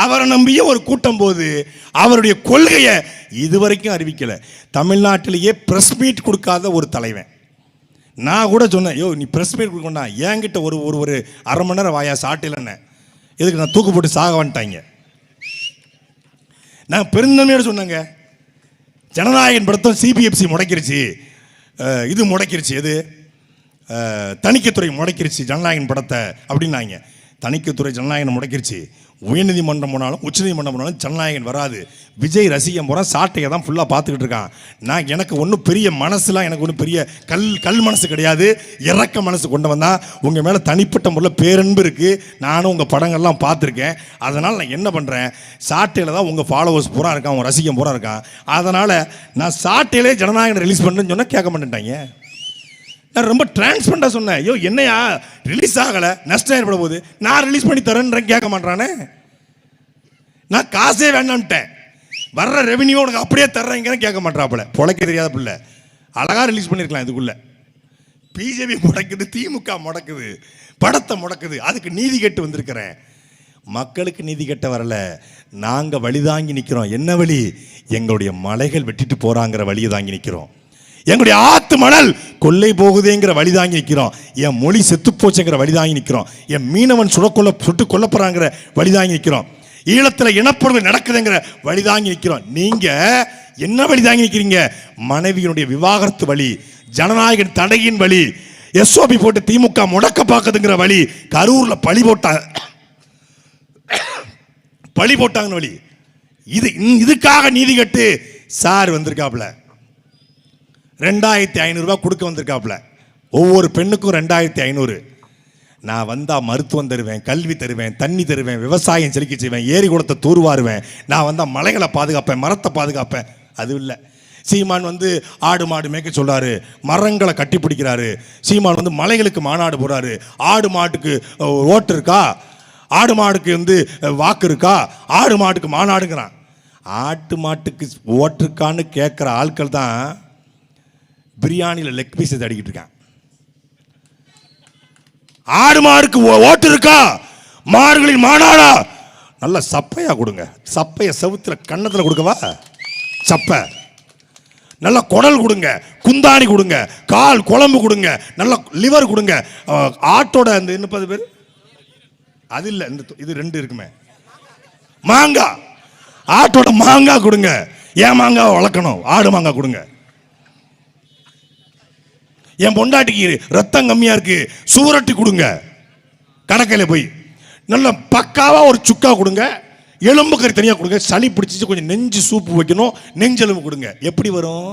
அவரை நம்பிய ஒரு கூட்டம் போது அவருடைய கொள்கையை இதுவரைக்கும் அறிவிக்கல. தமிழ்நாட்டிலேயே பிரஸ் மீட் கொடுக்காத ஒரு தலைவன். நான் கூட சொன்னேன், யோ நீ பிரஸ் மீட் கொடுக்கண்டா, என்கிட்ட ஒரு ஒரு 1/2 மணி நேரம் வாயா சாட்டிலன்னு. எதுக்கு நான் தூக்கு போட்டு சாக வந்துட்டாங்க. நான் பெருந்தன்மையோடு சொன்னேங்க, ஜனநாயகன் படத்தை சிபிஎஃப்சி முடக்கிருச்சு, இது முடக்கிருச்சு, எது தணிக்கைத்துறை முடக்கிருச்சு ஜனநாயகன் படத்தை அப்படின்னாங்க. தணிக்கைத்துறை ஜனநாயகன் முடக்கிருச்சு. உயர்நீதிமன்றம் போனாலும் உச்சநீதிமன்றம் போனாலும் ஜனநாயகன் வராது. விஜய் ரசிகம் போகிற சாட்டையை தான் ஃபுல்லாக பார்த்துக்கிட்டு இருக்கான். எனக்கு ஒன்றும் பெரிய மனசுலாம், எனக்கு ஒன்றும் பெரிய கல் மனசு கிடையாது, இறக்க மனசு கொண்டு வந்தால் உங்கள் மேலே தனிப்பட்ட முறையில் பேரன்பு இருக்குது. நானும் உங்கள் படங்கள்லாம் பார்த்துருக்கேன். அதனால் நான் என்ன பண்ணுறேன், சாட்டையில் தான் உங்கள் ஃபாலோவர்ஸ் பூரா இருக்கான், உங்கள் ரசிகம் பூரா இருக்கான். அதனால் நான் சாட்டையிலே ஜனநாயகன் ரிலீஸ் பண்ணுறேன்னு சொன்னால் கேட்க மாட்டேன்ட்டாங்க. நான் ரொம்ப டிரான்ஸ்பரண்டாக சொன்னேன், ஐயோ என்னையா ரிலீஸ் ஆகலை, நஷ்டம் ஏற்பட போகுது, நான் ரிலீஸ் பண்ணி தரேன்றேன். கேட்க மாட்டானே. நான் காசே வேண்டாம்ட்டேன், வர்ற ரெவன்யூ உனக்கு அப்படியே தர்றேங்க கேட்க மாட்டாப்புல. பொழைக்க தெரியாத பிள்ளை. அழகாக ரிலீஸ் பண்ணியிருக்கலாம். இதுக்குள்ள பிஜேபி முடக்குது, திமுக முடக்குது, படத்தை முடக்குது. அதுக்கு நீதி கேட்டு வந்திருக்கிறேன். மக்களுக்கு நீதி கட்ட வரல, நாங்கள் வழி தாங்கி நிற்கிறோம். என்ன வழி? எங்களுடைய மலைகள் வெட்டிட்டு போகிறாங்கிற வழியை தாங்கி நிற்கிறோம். எங்களுடைய ஆத்து மணல் கொள்ளை போகுதேங்கிற வழி தாங்கி நிற்கிறோம். என் மொழி செத்து போச்சுங்கிற வழி தாங்கி நிற்கிறோம். என் மீனவன் சுட்டு கொல்லப்படுறாங்கிற வழி தாங்கி நிற்கிறோம். ஈழத்தில் இனப்படுகொலை நடக்குதுங்கிற வழி தாங்கி நிற்கிறோம். நீங்க என்ன வழி தாங்கி நிற்கிறீங்க? மனைவியினுடைய விவாகரத்து வழி, ஜனநாயகன் தடையின் வழி, எஸ்ஓபி போட்டு திமுக முடக்க பார்க்குதுங்கிற வழி, கரூர்ல பழி போட்டாங்க வழி. இதுக்காக நீதி கட்டு சார் வந்திருக்காப்ல. 2500 ரூபாய் கொடுக்க வந்திருக்காப்புல. ஒவ்வொரு பெண்ணுக்கும் 2500. நான் வந்தா மருத்துவம் தருவேன், கல்வி தருவேன், தண்ணி தருவேன், விவசாயம் செழிக்க செய்வேன், ஏரி குளத்தை தூர்வாருவேன், நான் வந்தா மலைகளை பாதுகாப்பேன், மரத்தை பாதுகாப்பேன். அது இல்லை. சீமான் ஆடு மாடு மேய்க்க சொல்றாரு, மரங்களை கட்டி பிடிக்கிறாரு. சீமான் மலைகளுக்கு மாநாடு போறாரு. ஆடு மாட்டுக்கு ஓட்டு இருக்கா, ஆடு மாடுக்கு வாக்கு இருக்கா, ஆடு மாட்டுக்கு மாநாடுங்கிறான். ஆட்டு மாட்டுக்கு ஓட்டு இருக்கான்னு கேட்குற ஆட்கள் தான் பிரியாணியில் லெக் பீஸ் அடிக்கிட்டு இருக்கான். ஆடு மாடுக்கு ஓட்டு இருக்கா, மாடுகளின் மாநாடா, நல்ல சப்பையா கொடுங்க. சப்பைய செவுத்துல கன்னத்துல கொடுக்கவா? சப்பை நல்ல குடல் கொடுங்க, குந்தாணி கொடுங்க, கால் குழம்பு கொடுங்க, நல்ல லிவர் கொடுங்க. ஆட்டோட அந்த 30 பேர் அது இல்லை, இது 2 இருக்குமே, மாங்காய், ஆட்டோட மாங்காய் கொடுங்க. ஏன் மாங்காய் வளர்க்கணும்? ஆடு மாங்காய் கொடுங்க. என் பொண்டாட்டிக்கு ரத்தம் கம்மியா இருக்கு, சூரட்டி கொடுங்க. கடற்கையில் போய் நல்ல பக்காவா ஒரு சுக்கா கொடுங்க, எலும்பு கறி தனியாக கொடுங்க. சளி பிடிச்சிச்சு கொஞ்சம் நெஞ்சு சூப்பு வைக்கணும், நெஞ்செலும்பு கொடுங்க. எப்படி வரும்?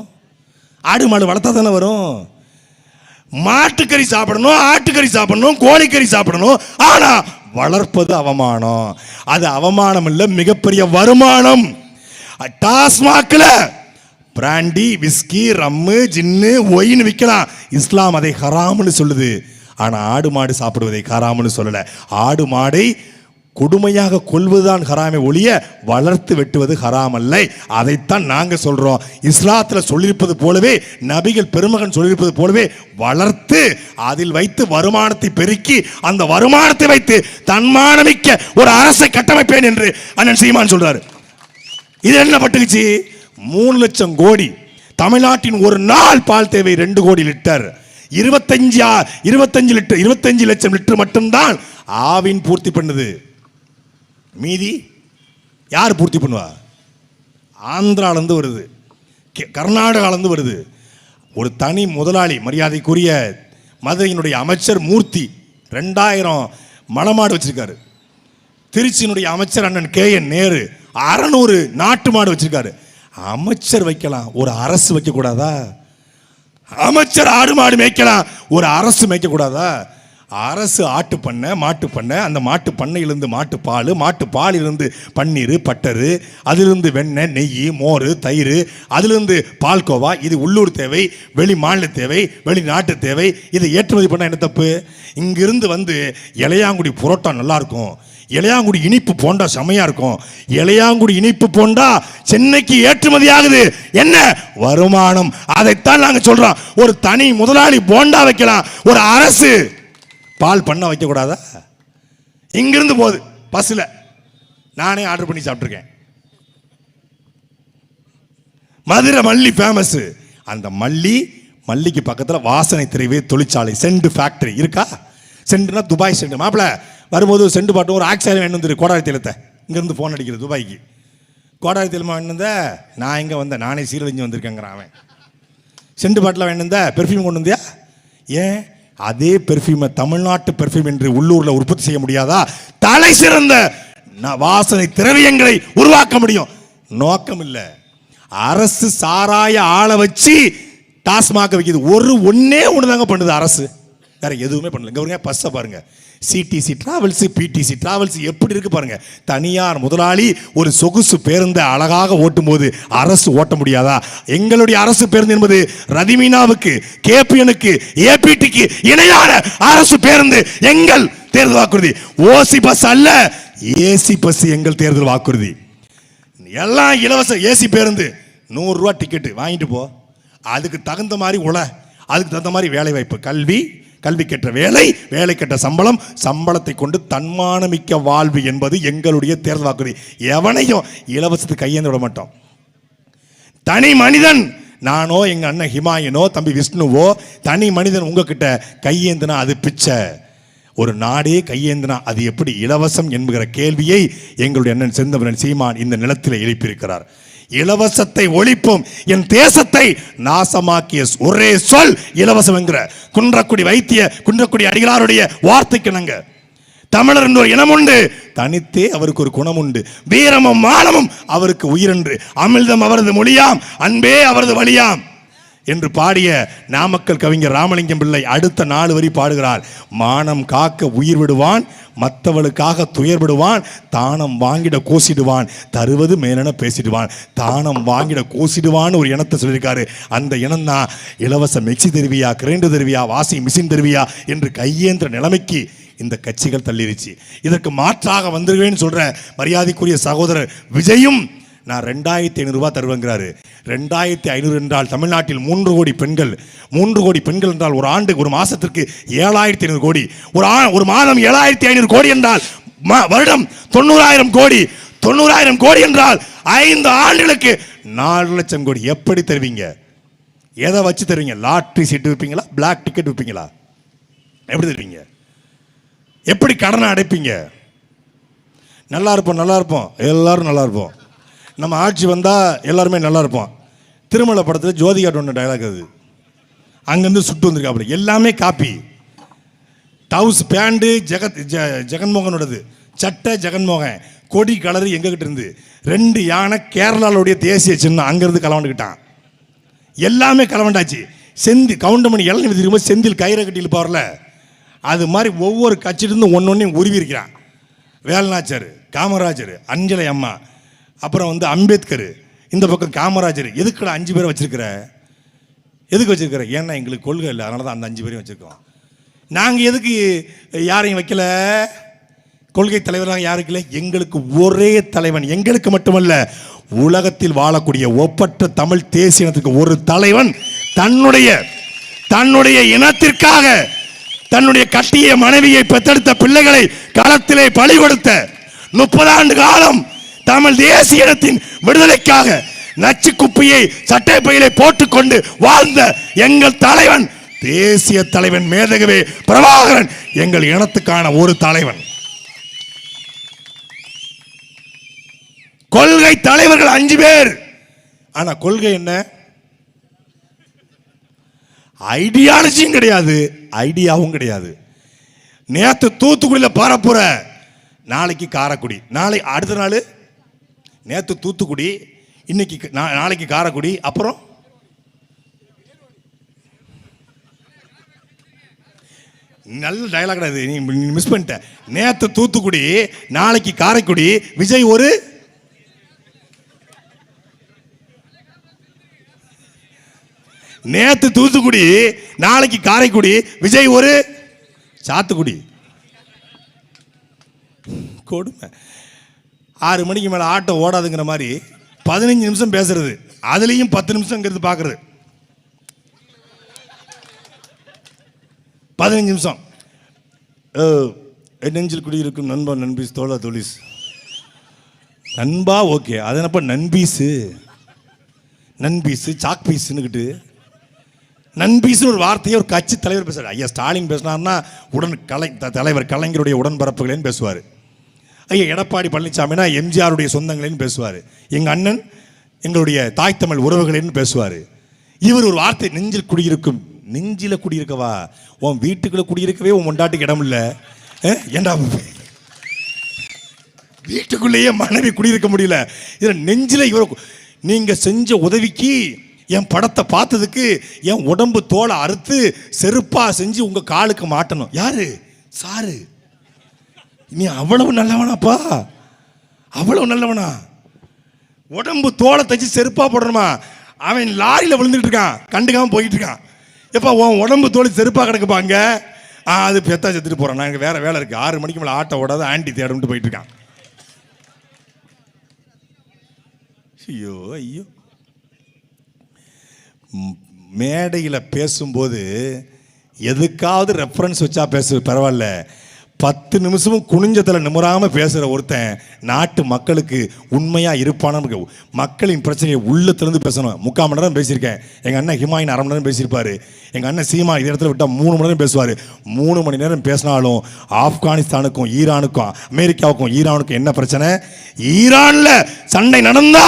ஆடு மாடு வளர்த்தா தானே வரும். மாட்டுக்கறி சாப்பிடணும், ஆட்டுக்கறி சாப்பிடணும், கோழிக்கறி சாப்பிடணும். ஆனா வளர்ப்பது அவமானம். அது அவமானம் இல்லை, மிகப்பெரிய வருமானம். டாஸ்மாக்ல பிராண்டி, விஸ்கி, ரம்மு, ஜின்னு, ஒயின் விற்கலாம். இஸ்லாம் அதை ஹராம்னு சொல்லுது. ஆனா ஆடு மாடு சாப்பிடுவதை ஹராம்னு சொல்லல. ஆடு மாடை கொடுமையாக கொல்வதுதான் ஹராமை ஒழிய வளர்த்து வெட்டுவது ஹராம் அல்ல. அதைத்தான் நாங்க சொல்றோம். இஸ்லாத்துல சொல்லியிருப்பது போலவே, நபிகள் பெருமகன் சொல்லியிருப்பது போலவே, வளர்த்து அதில் வைத்து வருமானத்தை பெருக்கி அந்த வருமானத்தை வைத்து தன்மானமிக்க ஒரு அரசை கட்டமைப்பேன் என்று அண்ணன் சீமான் சொல்றாரு. இது என்ன பட்டுக்குச்சு? 3 லட்சம் கோடி. தமிழ்நாட்டின் ஒரு நாள் பால் தேவை 2 கோடி லிட்டர். 25 லட்சம் லிட்டர் மட்டும்தான் ஆவின் பூர்த்தி பண்ணுது. மீதி யார் பூர்த்தி பண்ணுவா? ஆந்திராலேருந்து வருது, கர்நாடகாலேருந்து வருது. ஒரு தனி முதலாளி, மரியாதைக்குரிய மதுரையினுடைய அமைச்சர் மூர்த்தி 2000 மணமாடு வச்சிருக்காரு. திருச்சியினுடைய அமைச்சர் அண்ணன் KN நேரு 600 நாட்டு மாடு வச்சிருக்காரு. அமைச்சர் வைக்கலாம், ஒரு அரசு வைக்க கூடாதா? அமைச்சர் ஆடு மாடு மேய்க்கலாம், ஒரு அரசு மேய்க்க கூடாதா? அரசு ஆட்டு பண்ணை, மாட்டு பண்ணை, அந்த மாட்டு பண்ணையிலிருந்து மாட்டு பால், மாட்டு பாலிலிருந்து பன்னீர், பட்டரு, அதிலிருந்து வெண்ணெய், நெய், மோர், தயிர், அதிலிருந்து பால்கோவா. இது உள்ளூர் தேவை, வெளி மாநில தேவை, வெளிநாட்டு தேவை. இதை ஏற்றுமதி பண்ண என்ன தப்பு? இங்கிருந்து வந்து இளையாங்குடி புரோட்டா நல்லா இருக்கும், இளையாங்குடி இனிப்பு போண்டா செமையா இருக்கும், இளையாங்குடி இனிப்பு போண்டா சென்னைக்கு ஏற்றுமதி ஆகுது. என்ன வருமானம்? அதைத்தான் நாங்க சொல்றோம். ஒரு தனி முதலாளி போண்டா வைக்கலாம், ஒரு அரசு பால் பண்ண வைக்க கூடாதா? இங்கிருந்து போகுது பஸ்ல, நானே ஆர்டர் பண்ணி சாப்பிட்டுருக்கேன். மதுரை மல்லி ஃபேமஸ். அந்த மல்லிக்கு பக்கத்தில் வாசனை திரைவே தொழிற்சாலை, செண்டு ஃபேக்டரி இருக்கா? செண்டுனா துபாய் செண்டு. மாப்பிள்ள வரும்போது செண்டு பாட்டும் ஒரு ஆக்சாரி வேணும் வந்துரு. கோடாரி தேலத்தை இங்கேருந்து ஃபோன் அடிக்கிறது துபாய்க்கு. கோடாரி தேலமா வேணுந்த, நான் இங்கே வந்தேன், நானே சீரழிஞ்சு வந்திருக்கேங்கிறான் அவன். செண்டு பாட்டில் வேணுந்த, பெர்ஃப்யூம் கொண்டு வந்தியா? ஏன் அதே பெர்ஃப்யூமை தமிழ்நாட்டு பெர்ஃப்யூம் என்று உள்ளூரில் உற்பத்தி செய்ய முடியாதா? தலை சிறந்த வாசனை திரவியங்களை உருவாக்க முடியும். நோக்கம் இல்லை. அரசு சாராய ஆளை வச்சு டாஸ்மாக வைக்குது. ஒன்னே ஒன்று தாங்க பண்ணுது அரசு, வேற எதுவுமே பண்ணல. இங்க பஸ்ஸை பாருங்க, சிடிசி டிராவல்ஸ், பிடிசி டிராவல்ஸ் எப்படி இருக்கு பாருங்க. தனியார் முதலாளி ஒரு சொகுசு பேருந்தை அழகாக ஓட்டும் போது அரசு ஓட்ட முடியாதா? எங்களுடைய அரசு பேருந்து என்பது ரதிமீனாவுக்கு, கேபிஎனுக்கு, ஏபிடிக்கு இணையான அரசு பேருந்து எங்கள் தேர்தல் வாக்குறுதி. ஓசி பஸ் அல்ல, ஏசி பஸ் எங்கள் தேர்தல் வாக்குறுதி. எல்லாம் இலவச ஏசி பேருந்து, 100 ரூபா டிக்கெட்டு வாங்கிட்டு போ. அதுக்கு தகுந்த மாதிரி அதுக்கு தகுந்த மாதிரி வேலை வாய்ப்பு, கல்விக்கேற்ற வேலை, வேலைக்கேற்ற சம்பளம், சம்பளத்தை கொண்டு தன்மானமிக்க வாழ்வு என்பது எங்களுடைய தேர்தல் வாக்குறுதி. எவனையும் இலவசத்துக்கு கையேந்து விட மாட்டோம். தனி மனிதன், நானோ எங்க அண்ணன் ஹிமாயனோ தம்பி விஷ்ணுவோ, தனி மனிதன் உங்ககிட்ட கையேந்தினா அது பிச்சை. ஒரு நாடே கையேந்தினா அது எப்படி இலவசம் என்கிற கேள்வியை எங்களுடைய அண்ணன் செந்தமிழன் சீமான் இந்த நிலத்தில் எழுப்பியிருக்கிறார். இலவசத்தை ஒழிப்போம், என் தேசத்தை நாசமாக்கிய ஒரே சொல் இலவசம் என்கிற குன்றக்குடி அடிகளாருடைய வார்த்தைக்கு நாங்க தமிழர் என்ற ஒரு இனம் உண்டு, தனித்தே அவருக்கு ஒரு குணம் உண்டு, வீரமும் மானமும் அவருக்கு உயிரென்று, அமிழ்தம் அவரது மொழியாம், அன்பே அவரது வழியாம் என்று பாடிய நாமக்கல் கவிஞர் ராமலிங்கம் பிள்ளை அடுத்த 4 வரி பாடுகிறார். மானம் காக்க உயிர் விடுவான், மற்றவளுக்காக துயர் விடுவான், தானம் வாங்கிட கோசிடுவான், தருவது மேலென பேசிடுவான். தானம் வாங்கிட கோசிடுவான்னு ஒரு இனத்தை சொல்லியிருக்காரு. அந்த இனம் தான் இலவச மிக்சி தருவியா, கிரைண்டர் தருவியா, வாஷிங் மிஷின் தருவியா என்று கையேந்திர நிலைமைக்கு இந்த கட்சிகள் தள்ளிருச்சு. இதற்கு மாற்றாக வந்துருவேன்னு சொல்ற மரியாதைக்குரிய சகோதரர் விஜயும் நான் 2500 ரூபாய் தருவேங்கிறாரு. 2500 என்றால் தமிழ்நாட்டில் 3 கோடி பெண்கள், 3 கோடி பெண்கள் என்றால் ஒரு ஆண்டு, ஒரு மாசத்திற்கு 7500 கோடி, ஒரு மாதம் 7500 கோடி என்றால் வருடம் 90,000 கோடி. 90,000 கோடி என்றால் 5 ஆண்டுகளுக்கு 4 லட்சம் கோடி. எப்படி தருவீங்க? எதை வச்சு தருவீங்க? லாட்டரி சீட்டு விற்பீங்களா, பிளாக் டிக்கெட் விற்பீங்களா? எப்படி தருவீங்க? எப்படி கடனை அடைப்பீங்க? நல்லா இருப்போம், எல்லாரும் நல்லா இருப்போம். நம்ம ஆட்சி வந்தால் எல்லாருமே நல்லா இருப்போம். திருமலை படத்தில் ஜோதிகா ஒன்று டைலாக், அது அங்கேருந்து சுட்டு வந்திருக்காப்புல. எல்லாமே காப்பி. டவுஸ் பேண்டு ஜெகன்மோகனோடது, சட்டை ஜெகன்மோகன், கொடி கலரு எங்ககிட்ட இருந்து, 2 யானை கேரளாவுடைய தேசிய சின்னம் அங்கேருந்து கலவண்டுக்கிட்டான். எல்லாமே கலவண்டாச்சு. செந்தில் கவுண்டமணி இளநீ இருக்கும்போது செந்தில் கயிறை கட்டி இழுப்பார்ல, அது மாதிரி ஒவ்வொரு கட்சியிலிருந்து ஒன்னொன்னையும் உருவி இருக்கிறான். வேல்நாச்சர், காமராஜர், அஞ்சலை அம்மா, அப்புறம் அம்பேத்கர், இந்த பக்கம் காமராஜர். எதுக்குடா 5 பேரை வச்சிருக்கிற? எதுக்கு வச்சிருக்கிற? ஏன்னா எங்களுக்கு கொள்கை இல்லை, அதனால தான் அந்த 5 பேரையும் வச்சிருக்கோம். நாங்கள் எதுக்கு யாரையும் வைக்கல? கொள்கை தலைவராக யாருக்கு இல்லை? எங்களுக்கு ஒரே தலைவன். எங்களுக்கு மட்டுமல்ல, உலகத்தில் வாழக்கூடிய ஒப்பற்ற தமிழ் தேசிய இனத்துக்கு ஒரு தலைவன் தன்னுடைய இனத்திற்காக தன்னுடைய கட்டிய மனைவியை பெற்றெடுத்த பிள்ளைகளை களத்திலே பலி கொடுத்த 30 ஆண்டு காலம் தமிழ் தேசிய இனத்தின் விடுதலைக்காக நச்சு குப்பையை சட்டை பையிலே போட்டுக்கொண்டு வாழ்ந்த எங்கள் தலைவன், தேசிய தலைவன் மேதகவே பிரபாகரன் எங்கள் இனத்துக்கான ஒரு தலைவன். கொள்கை தலைவர்கள் 5 பேர். ஆனா கொள்கை என்ன? ஐடியாலஜியும் கிடையாது, ஐடியாவும் கிடையாது. நேத்து தூத்துக்குடியில் பரப்புற, நாளைக்கு காரைக்குடி, நாளை அடுத்த நாள் நேத்து தூத்துக்குடி, இன்னைக்கு நாளைக்கு காரைக்குடி, அப்புறம் நல்ல டயலாக் இது, நீ மிஸ் பண்ணிட்ட. நேத்து தூத்துக்குடி, நாளைக்கு காரைக்குடி, விஜய் ஒரு நேத்து தூத்துக்குடி, நாளைக்கு காரைக்குடி, விஜய் ஒரு சாத்துக்குடி. கொடுமை. 6 மணிக்கு மேலே ஆட்டோ ஓடாதுங்கிற மாதிரி 15 நிமிஷம் பேசுறது, அதுலேயும் 10 நிமிஷங்கிறது பார்க்குறது. 15 நிமிஷம். நெஞ்சில் குடியிருக்கும் நண்பா நண்பீஸ் தோழா தொலிஸ் நண்பா. ஓகே, அது என்னப்பா நண்பீஸு, நண்பீஸு சாக் பீஸுன்னுக்கிட்டு நண்பீஸ்னு ஒரு வார்த்தையை ஒரு கட்சி தலைவர் பேசுகிறார். ஐயா ஸ்டாலின் பேசினார்னா தலைவர் கலைஞருடைய உடன்பிறப்புகளேன்னு பேசுவார். ஐயா எடப்பாடி பழனிசாமினா எம்ஜிஆருடைய சொந்தங்களேன்னு பேசுவார். எங்கள் அண்ணன் எங்களுடைய தாய் தமிழ் உறவுகளேன்னு பேசுவார். இவர் ஒரு வார்த்தை நெஞ்சில் குடியிருக்கும். நெஞ்சில் குடியிருக்கவா? உன் வீட்டுக்குள்ளே குடியிருக்கவே உன் முண்டாட்டுக்கு இடம் இல்லை. ஏண்டா வீட்டுக்குள்ளேயே மனைவி குடியிருக்க முடியல, இதில் நெஞ்சில் இவர். நீங்கள் செஞ்ச உதவிக்கு, என் படத்தை பார்த்ததுக்கு என் உடம்பு தோலை அறுத்து செருப்பாக செஞ்சு உங்கள் காலுக்கு மாட்டணும். யாரு? சாரு. நீ அவ்வளவு நல்லவனாப்பா, அவ்வளவு நல்லவனா? உடம்பு தோலை தச்சு செருப்பா போடணுமா? அவன் லாரியில் விழுந்துட்டு இருக்கான், கண்டுக்காம போயிட்டு இருக்கான். எப்போ உன் உடம்பு தோலை செருப்பா கிடக்குப்பாங்க. அது பெத்தா செத்துட்டு போகிறான். நாங்கள் வேற வேலை இருக்குது. 6 மணிக்கு மேலே ஆட்டோ ஓடாது, ஆன்டி தேடம்ட்டு போயிட்டு இருக்கான். ஐயோ ஐயோ. மேடையில் பேசும்போது எதுக்காவது ரெஃபரன்ஸ் வச்சா பேசு, பரவாயில்ல. 10 நிமிஷமும் குனிஞ்சத்தில் நிமிராமல் பேசுகிற ஒருத்தன் நாட்டு மக்களுக்கு உண்மையாக இருப்பானு. மக்களின் பிரச்சனையை உள்ளத்துலேருந்து பேசணும். 3/4 மணி நேரம் பேசியிருக்கேன். எங்கள் அண்ணன் ஹிமாயின் 1/2 மணி நேரம் பேசியிருப்பார். எங்கள் அண்ணன் சீமா இதே இடத்துல விட்டால் 3 மணி நேரம் பேசுவார். 3 மணி நேரம் பேசினாலும் ஆப்கானிஸ்தானுக்கும் ஈரானுக்கும் அமெரிக்காவுக்கும் ஈரானுக்கும் என்ன பிரச்சனை? ஈரானில் சண்டை நடந்தா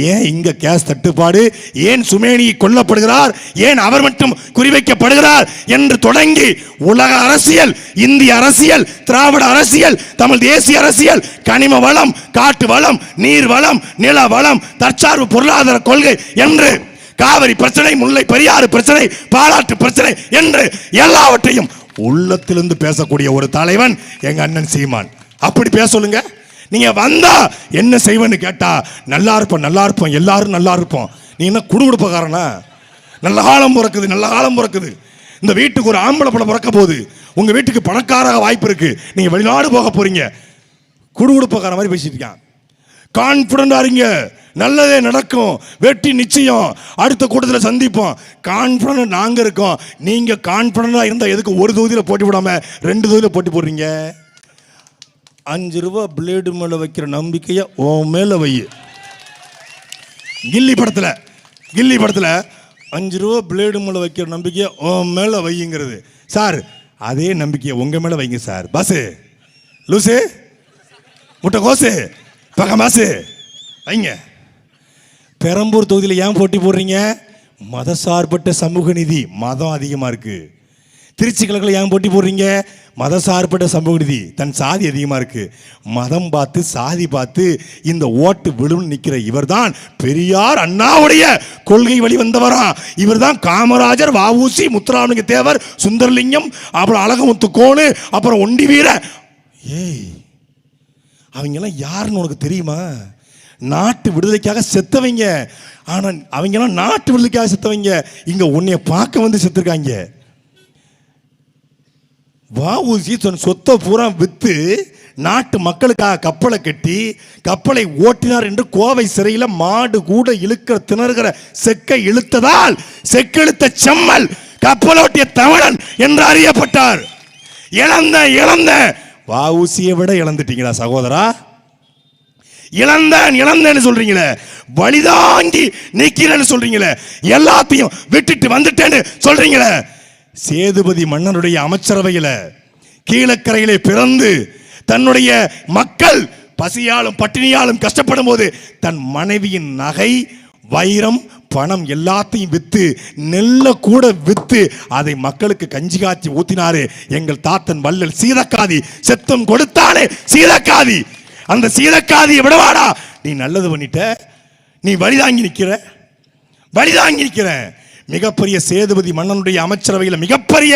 ஏன் இங்கே கேஸ் தட்டுப்பாடு? ஏன் சுமேனி கொல்லப்படுகிறார்? ஏன் அவர் மட்டும் குறிவைக்கப்படுகிறார் என்று தொடங்கி உலக அரசியல், இந்திய அரசியல், திராவிட அரசியல், தமிழ் தேசிய அரசியல், கனிம வளம், காட்டு வளம், நீர் வளம், நில வளம், தற்சார்பு பொருளாதார கொள்கை என்று காவிரி பிரச்சனை, முல்லை பெரியாறு பிரச்சனை, பாலாற்று பிரச்சனை என்று எல்லாவற்றையும் உள்ளத்திலிருந்து பேசக்கூடிய ஒரு தலைவன் எங்க அண்ணன் சீமான். அப்படி பேச சொல்லுங்க. நீங்க வந்தா என்ன செய்வேன்னு கேட்டா, நல்லா இருப்போம், நல்லா இருப்போம், எல்லாரும் நல்லா இருப்போம். நீ என்ன குடுகுடுப்பக்காரனா? நல்ல காலம் பிறக்குது, நல்ல காலம் பிறக்குது. இந்த வீட்டுக்கு ஒரு ஆம்பளை படம் பிறக்க போகுது. உங்க வீட்டுக்கு பணக்காரக வாய்ப்பு இருக்கு. நீங்க வெளிநாடு போக போறீங்க. குடுகுடுப்பக்கார மாதிரி பேசிட்டு இருக்கான். கான்பிடண்டா இருங்க, நல்லதே நடக்கும், வெற்றி நிச்சயம், அடுத்த கூட்டத்தில் சந்திப்போம். கான்பிடன்ட் நாங்க இருக்கோம். நீங்க கான்பிடண்டா இருந்தா எதுக்கு ஒரு தொகுதியில் போட்டி போடாம 2 தொகுதியில் போட்டி போடுறீங்க? 5 ரூபா பிளேடு மேல வைக்கிற நம்பிக்கைய உன் மேல வை. கில்லி படத்துல 5 ரூபா பிளேடு மேல வைக்கிற நம்பிக்கைய உன் மேல வைங்கிறது. சார் அதே நம்பிக்கையை உங்க மேல வைங்க சார். பாசு, லூசு, முட்டை கோசு, பகமாசு வைங்க. பெரம்பூர் தொகுதியில் ஏன் போட்டி போடுறீங்க? மதசார்பற்ற சமூக நீதி, மதம் அதிகமாக இருக்கு. திருச்சி கிழக்கில் ஏன் போட்டி போடுறீங்க? மதசார்பற்ற சமூக நீதி, தன் சாதி அதிகமாக இருக்கு. மதம் பார்த்து சாதி பார்த்து இந்த ஓட்டு விழும் நிற்கிற இவர் தான் பெரியார் அண்ணாவுடைய கொள்கை வழி வந்தவரா. இவர் தான் காமராஜர், வஉசி, முத்துராமலிங்க தேவர், சுந்தரலிங்கம், அப்புறம் அழகமுத்து கோணு, அப்புறம் ஒண்டி வீர. ஏய், அவங்கெல்லாம் யாருன்னு உனக்கு தெரியுமா? நாட்டு விடுதலைக்காக செத்தவங்க. ஆனால் அவங்கெல்லாம் நாட்டு விடுதலைக்காக செத்தவங்க. இங்க உன்னைய பார்க்க வந்து செத்துருக்காங்க. வஉசி தன் சொத்தை பூரா வித்து நாட்டு மக்களுக்காக கப்பலை கட்டி கப்பலை ஓட்டினார் என்று கோவை சிறையில் மாடு கூட இழுக்கிற திணறுகிற செக்கை இழுத்ததால் செக்கெழுத்த செம்மல் கப்பலோட்டிய தமிழன் என்று அறியப்பட்டார். இழந்த வஉசியை விட இழந்துட்டீங்களா சகோதரா? இழந்தேன்னு சொல்றீங்களே, வழிதாங்கி நிக்கிறேன்னு சொல்றீங்களே, எல்லாத்தையும் விட்டுட்டு வந்துட்டேன்னு சொல்றீங்களே. சேதுபதி மன்னனுடைய அமைச்சரவையில் கீழக்கரையிலே பிறந்து தன்னுடைய மக்கள் பசியாலும் பட்டினியாலும் கஷ்டப்படும் போது தன் மனைவியின் நகை, வைரம், பணம் எல்லாத்தையும் வித்து, நெல்ல கூட வித்து அதை மக்களுக்கு கஞ்சி காய்ச்சி ஊத்தினாரு எங்கள் தாத்தன் வள்ளல் சீதக்காதி. செத்தம் கொடுத்தானே சீதக்காதி, அந்த சீதக்காதியை விடவாடா. நீ நல்லது பண்ணிட்ட, நீ வழிதாங்கி நிக்கிற. மிகப்பெரிய சேதுபதி மன்னனுடைய அமைச்சரவையில் மிகப்பெரிய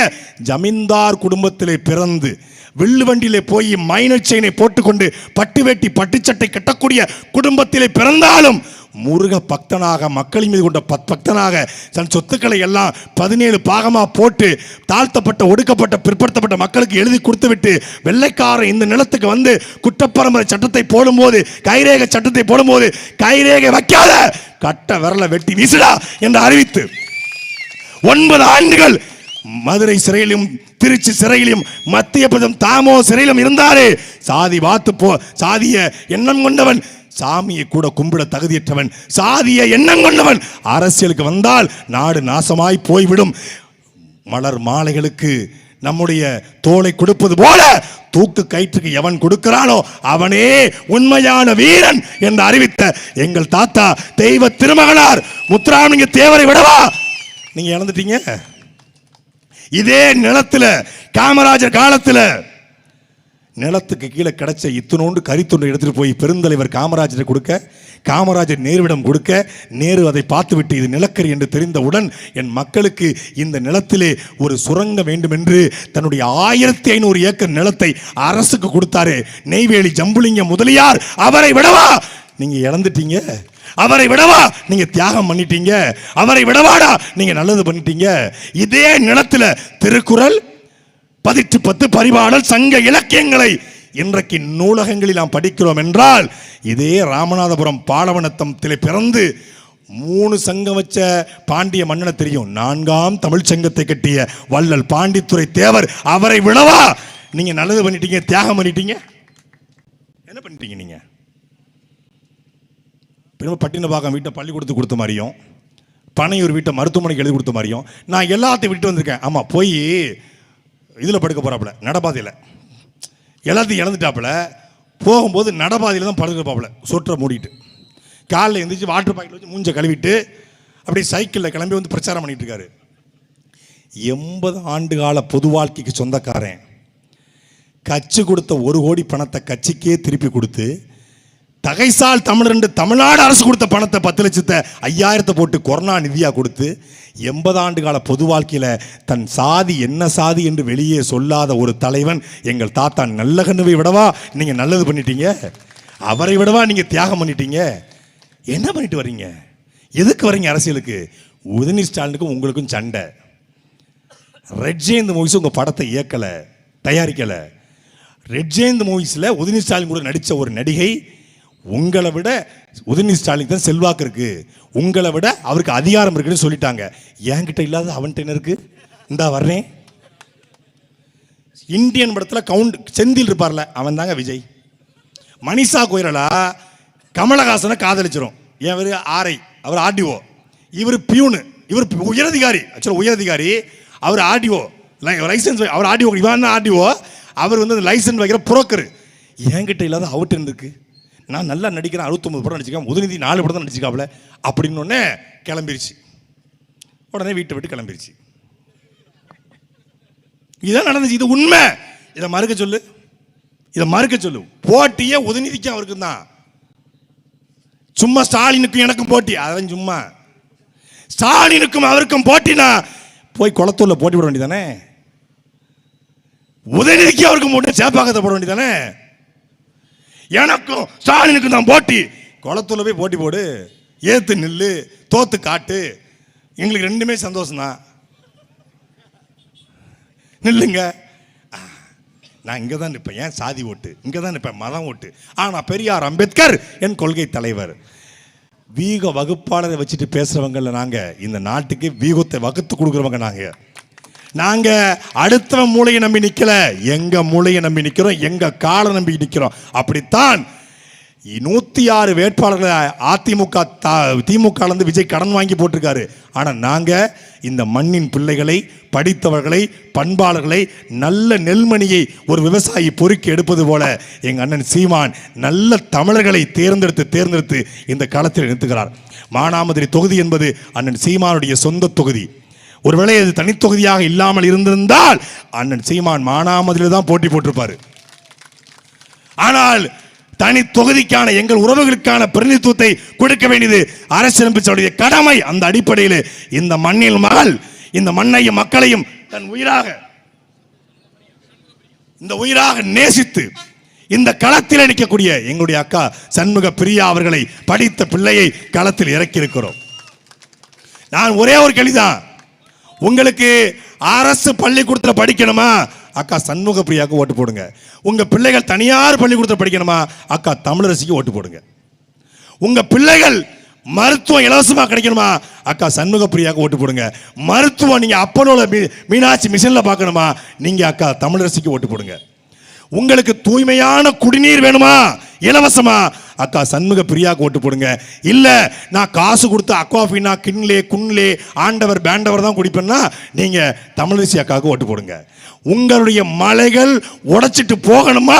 ஜமீன்தார் குடும்பத்திலே பிறந்து வில்லுவண்டியிலே போய் மைனர் செயினை போட்டுக்கொண்டு பட்டு வேட்டி பட்டுச்சட்டை கட்டக்கூடிய குடும்பத்திலே பிறந்தாலும் முருக பக்தனாக மக்களின் மீது கொண்ட பக்தனாக தன் சொத்துக்களை எல்லாம் 17 பாகமாக போட்டு தாழ்த்தப்பட்ட ஒடுக்கப்பட்ட பிற்படுத்தப்பட்ட மக்களுக்கு எழுதி கொடுத்துவிட்டு வெள்ளைக்காரன் இந்த நிலத்துக்கு வந்து குற்றப்பரம்பரை சட்டத்தை போடும்போது கைரேகை சட்டத்தை போடும்போது கைரேகை வைக்காத கட்ட விரல வெட்டி வீசுடா என்று அறிவித்து 9 ஆண்டுகள் மதுரை சிறையிலும் திருச்சி சிறையிலும் மத்திய பிரதேசம் தாமோ சிறையிலும் இருந்தாரே. சாதி வாத்து போ சாதிய எண்ணம் கொண்டவன் சாமியை கூட கும்பிட தகுதியற்றவன் சாதிய எண்ணம் கொண்டவன் அரசியலுக்கு வந்தால் நாடு நாசமாய் போய்விடும். மலர் மாலைகளுக்கு நம்முடைய தோலை கொடுப்பது போல தூக்கு கயிற்றுக்கு எவன் கொடுக்கிறானோ அவனே உண்மையான வீரன் என்று அறிவித்த எங்கள் தாத்தா தெய்வ திருமகனார் முத்துராமலிங்க தேவரை விடவா நீங்க இழந்துட்டீங்க. இதே நிலத்துல காமராஜர் காலத்துல நிலத்துக்கு கீழே கிடைச்ச இத்தனோண்டு கரித்துண்டை எடுத்துட்டு போய் பெருந்தலைவர் காமராஜரை கொடுக்க, காமராஜர் நேருவிடம் கொடுக்க, நேரு அதை பார்த்துவிட்டு இது நிலக்கரி என்று தெரிந்தவுடன் என் மக்களுக்கு இந்த நிலத்திலே ஒரு சுரங்க வேண்டும் என்று தன்னுடைய 1500 ஏக்கர் நிலத்தை அரசுக்கு கொடுத்தாரு நெய்வேலி ஜம்புலிங்க முதலியார். அவரை விடவா நீங்க இழந்துட்டீங்க. அவரை விடவா நீங்க தியாகம் பண்ணிட்டீங்க. அவரை விடவாடா நீங்க நல்லது பண்ணிட்டீங்க. இதே நிலத்துல திருக்குறள் 10 பரிபாடல் சங்க இலக்கியங்களை இன்றைக்கு நூலகங்களில் நாம் படிக்கிறோம் என்றால் இதே ராமநாதபுரம் பாலவனத்தத்திலே பிறந்து 3 சங்கம் வச்ச பாண்டிய மன்னனை தெரியும். 4ஆம் தமிழ் சங்கத்தை கட்டிய வள்ளல் பாண்டித்துரை தேவர். அவரை விடவா நீங்க நல்லது பண்ணிட்டீங்க, தியாகம் பண்ணிட்டீங்க. என்ன பண்ணிட்டீங்க நீங்க? பட்டினப்பாக்கம் வீட்டை பள்ளிக்கூடத்துக்கு கொடுத்த மாதிரியும் பனையூர் வீட்டை மருத்துவமனைக்கு எழுதி கொடுத்த மாதிரியும் நான் எல்லாத்தையும் விட்டு வந்திருக்கேன். ஆமாம், போய் இதில் படுக்க போகிறாப்புல நடபாதையில் எல்லாத்தையும் இழந்துட்டாப்புல. போகும்போது நடபாதையில் தான் படுக்கிறப்பாப்புல சொற்றை மூடிட்டு காலில் எழுந்திரிச்சு வாட்டர் பாக்கெட்டில் வச்சு மூஞ்சை கழுவிட்டு அப்படி சைக்கிளில் கிளம்பி வந்து பிரச்சாரம் பண்ணிட்டு இருக்காரு. 80 ஆண்டு கால பொது வாழ்க்கைக்கு சொந்தக்காரன் கட்சி கொடுத்த 1 கோடி பணத்தை கட்சிக்கே திருப்பி கொடுத்து தகைசால் தமிழர் என்று தமிழ்நாடு அரசு கொடுத்த பணத்தை 10,05,000 போட்டு கொரோனா நிதியா கொடுத்து 80 ஆண்டு கால பொது வாழ்க்கையில தன் சாதி என்ன சாதி என்று வெளியே சொல்லாத ஒரு தலைவன் எங்கள் தாத்தா நல்லகண்ணுவை விடவா நீங்க நல்லது பண்ணிட்டீங்க. அவரை விடவா நீங்க தியாகம் பண்ணிட்டீங்க. என்ன பண்ணிட்டு வர்றீங்க? எதுக்கு வர்றீங்க அரசியலுக்கு? உதயநிதி ஸ்டாலினுக்கும் உங்களுக்கும் சண்டை. ரெட் ஜெயந்த் மூவிஸ் உங்க படத்தை இயக்கல, தயாரிக்கல. ரெட் ஜெயந்த் மூவிஸ்ல உதயநிதி ஸ்டாலின் கூட நடித்த ஒரு நடிகை உங்களை விட உதயநிதி ஸ்டாலின் தான் செல்வாக்கு இருக்கு, உங்களை விட அவருக்கு அதிகாரம் இருக்குன்னு சொல்லிட்டாங்க. என்கிட்ட இல்லாத அவன்கிட்ட என்ன இருக்கு? இந்தா வர்றேன். இந்தியன் படத்தில் செந்தில் இருப்பார்ல, அவன் தாங்க விஜய். மனிஷா கொய்ரலா கமலஹாசனை காதலிச்சிரும். இவர் ஆர்ஐ, அவர் ஆர்டிஓ, இவர் பியூனு, இவர் உயரதிகாரி. ஆக்சுவலாக உயரதிகாரி, அவர் ஆர்டிஓ லைசன்ஸ், அவர் ஆர்டிஓ, இவன் ஆர்டிஓ, அவர் வந்து லைசன்ஸ் வைக்கிற புரோக்கர். என்கிட்ட இல்லாத அவர்கிட்ட இருக்கு. நான் நல்லா நடிக்கிறேன், 69 படம் நடிச்சிருக்கேன், உதயநிதி 4 படம் தான் நடிச்சிருக்காப்புல அப்படின்னு உடனே கிளம்பிருச்சு. உடனே வீட்டை விட்டு கிளம்பிருச்சு. இதான் நடந்துச்சு. இது உண்மை. இதை மறுக்க சொல்லு, இதை மறுக்க சொல்லு. போட்டியே உதயநிதிக்கும் அவருக்கும் தான். சும்மா ஸ்டாலினுக்கும் எனக்கும் போட்டி, அதான் சும்மா. ஸ்டாலினுக்கும் அவருக்கும் போட்டினா போய் குளத்தூர்ல போட்டி போட வேண்டியதானே. உதயநிதிக்கு அவருக்கும் போட்டு சேப்பாக்கத்தை போட வேண்டியதானே. எனக்கும் ஸ்டாலினுக்கும் தான் போட்டி. குளத்தூர்ல போய் போட்டி போடு, ஏத்து நில்லு, தோத்து காட்டு. எங்களுக்கு ரெண்டுமே சந்தோஷம் தான். நில்லுங்க. நான் இங்கே தான் நிற்பேன். ஏன் சாதி ஓட்டு, இங்கே தான் நிற்பேன், மதம் ஓட்டு. ஆனால் பெரியார் அம்பேத்கர் என் கொள்கை தலைவர். வீக வகுப்பாளரை வச்சுட்டு பேசுகிறவங்கள நாங்கள் இந்த நாட்டுக்கு வீகத்தை வகுத்து கொடுக்குறவங்க. நாங்கள் அடுத்தவன் மூளையை நம்பி நிற்கல, எங்கள் மூளையை நம்பி நிற்கிறோம், எங்கள் காலை நம்பி நிற்கிறோம். அப்படித்தான் 106 வேட்பாளர்களை அதிமுக திமுக விஜய் கடன் வாங்கி போட்டிருக்காரு. ஆனால் நாங்கள் இந்த மண்ணின் பிள்ளைகளை, படித்தவர்களை, பண்பாளர்களை, நல்ல நெல்மணியை ஒரு விவசாயி பொறுக்கி எடுப்பது போல எங்கள் அண்ணன் சீமான் நல்ல தமிழர்களை தேர்ந்தெடுத்து இந்த களத்தில் நிறுத்துகிறார். மானாமதுரை தொகுதி என்பது அண்ணன் சீமானுடைய சொந்த தொகுதி. ஒருவேளை அது தனித்தொகுதியாக இல்லாமல் இருந்திருந்தால் அண்ணன் சீமான் மானாமதுரையில் தான் போட்டி போட்டிருப்பாரு. ஆனால் தனி தொகுதிக்கான எங்கள் உறவுகளுக்கான பிரதிநிதித்துவத்தை கொடுக்க வேண்டியது அரசியலமைப்புடைய கடமை. அந்த அடிப்படையில் இந்த மண்ணில் மகள் இந்த மண்ணையும் மக்களையும் தன் உயிராக நேசித்து இந்த களத்தில் நிற்கக்கூடிய எங்களுடைய அக்கா சண்முக பிரியா அவர்களை படித்த பிள்ளையை களத்தில் இறக்கி இருக்கிறோம். நான் ஒரே ஒரு கேள்விதான், உங்களுக்கு அரசு பள்ளிக்கூடத்தில் படிக்கணுமா? அக்கா சண்முக பிரியாவுக்கு ஓட்டு போடுங்க. உங்க பிள்ளைகள் தனியார் பள்ளிக்கூடத்தில் படிக்கணுமா? அக்கா தமிழரசிக்கு ஓட்டு போடுங்க. உங்க பிள்ளைகள் மருத்துவம் இலவசமா கிடைக்கணுமா? அக்கா சண்முக பிரியாவுக்கு ஓட்டு போடுங்க. மருத்துவம் நீங்க அப்பனோட மீனாட்சி மிஷன்ல பார்க்கணுமா? நீங்க அக்கா தமிழரசிக்கு ஓட்டு போடுங்க. உங்களுக்கு தூய்மையான குடிநீர் வேணுமா இலவசமா? அக்கா சண்முக பிரியாவுக்கு ஓட்டு போடுங்க. இல்ல நான் காசு கொடுத்து அக்வாஃபினா குன்லே ஆண்டவர் பேண்டவர் தான் குடிப்பேன்னா நீங்க தமிழரசி அக்காவுக்கு ஓட்டு போடுங்க. உங்களுடைய மலைகள் உடைச்சிட்டு போகணுமா?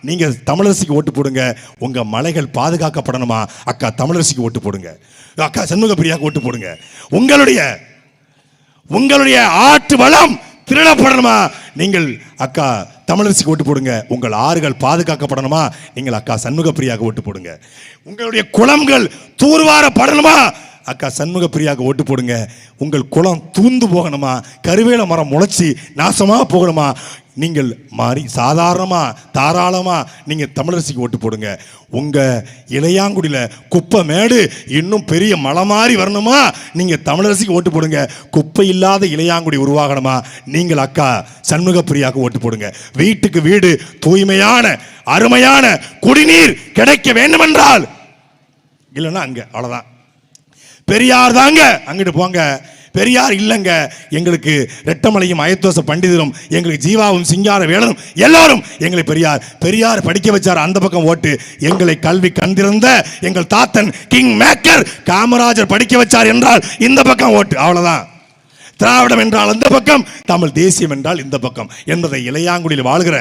நீங்க தமிழரசிக்கு ஓட்டு போடுங்க. உங்க மலைகள் பாதுகாக்கப்படணுமா? அக்கா தமிழரசிக்கு ஓட்டு போடுங்க. அக்கா சண்முக பிரியாவுக்கு ஓட்டு போடுங்க. உங்களுடைய ஆற்று வளம் திருடப்படணுமா? நீங்கள் அக்கா தமிழரசிக்கு ஓட்டு போடுங்க. உங்கள் ஆறுகள் பாதுகாக்கப்படணுமா? நீங்கள் அக்கா சண்முக பிரியாவுக்கு ஓட்டு போடுங்க. உங்களுடைய குளங்கள் தூர்வாரப்படணுமா? அக்கா சண்முக பிரியாவுக்கு ஓட்டு போடுங்க. உங்கள் குளம் தூந்து போகணுமா? கருவேல மரம் முளைச்சி நாசமா போகணுமா? நீங்கள் மாறி சாதாரணமா தாராளமா நீங்க தமிழரசிக்கு ஓட்டு போடுங்க. உங்க இளையாங்குடியில குப்பை மேடு இன்னும் பெரிய மலை மாறி வரணுமா? நீங்க தமிழரசிக்கு ஓட்டு போடுங்க. குப்பை இல்லாத இளையாங்குடி உருவாகணுமா? நீங்கள் அக்கா சண்முக பிரியாவுக்கு ஓட்டு போடுங்க. வீட்டுக்கு வீடு தூய்மையான அருமையான குடிநீர் கிடைக்க வேண்டுமென்றால் இல்லைன்னா அங்க அவ்வளவுதான். பெரியார் தாங்க அங்கிட்டு போங்க. பெரியார் இல்லைங்க, எங்களுக்கு ரெட்டமலையும் அயத்தோச பண்டிதரும் எங்களுக்கு ஜீவாவும் சிங்கார வேலரும் எல்லாரும் எங்களை பெரியார் படிக்க வச்சார். அந்த பக்கம் ஓட்டு. எங்களை கல்வி கண்டிருந்த எங்கள் தாத்தன் கிங் மேக்கர் காமராஜர் படிக்க வச்சார் என்றால் இந்த பக்கம் ஓட்டு. அவ்வளவுதான். திராவிடம் என்றால் அந்த பக்கம், தமிழ் தேசியம் என்றால் இந்த பக்கம் என்பதை இளையாங்குடியில் வாழ்கிற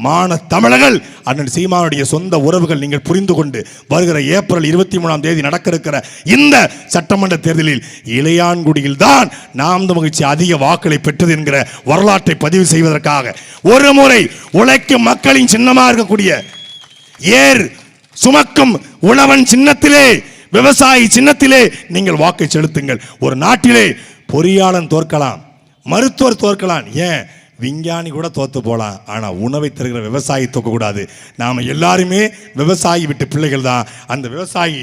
மான தமிழர்கள் அண்ணன் சீமானுடைய சொந்த உறவுகள் நீங்கள் புரிந்து கொண்டு வருகிற ஏப்ரல் 23 நடக்க இருக்கிற இந்த சட்டமன்ற தேர்தலில் இளையான்குடியில் தான் நாம் மகிழ்ச்சி அதிக வாக்களை பெற்றது என்கிற வரலாற்றை பதிவு செய்வதற்காக ஒரு முறை உழைக்கும் மக்களின் சின்னமாக இருக்கக்கூடிய ஏர் சுமக்கும் உழவன் சின்னத்திலே விவசாயி சின்னத்திலே நீங்கள் வாக்கை செலுத்துங்கள். ஒரு நாட்டிலே பொறியாளன் தோற்கலாம், மருத்துவர் தோற்கலாம், ஏன் விஞ்ஞானி கூட தோத்து போகலாம். ஆனால் உணவை தருகிற விவசாயி தோக்கக்கூடாது. நாம் எல்லாருமே விவசாயி விட்டு பிள்ளைகள் தான். அந்த விவசாயி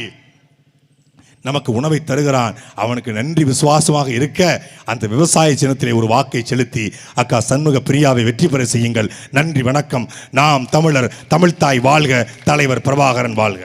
நமக்கு உணவை தருகிறான், அவனுக்கு நன்றி விசுவாசமாக இருக்க அந்த விவசாய சின்னத்திலே ஒரு வாக்கை செலுத்தி அக்கா சண்முக பிரியாவை வெற்றி பெற செய்யுங்கள். நன்றி, வணக்கம். நாம் தமிழர், தமிழ்தாய் வாழ்க, தலைவர் பிரபாகரன் வாழ்க.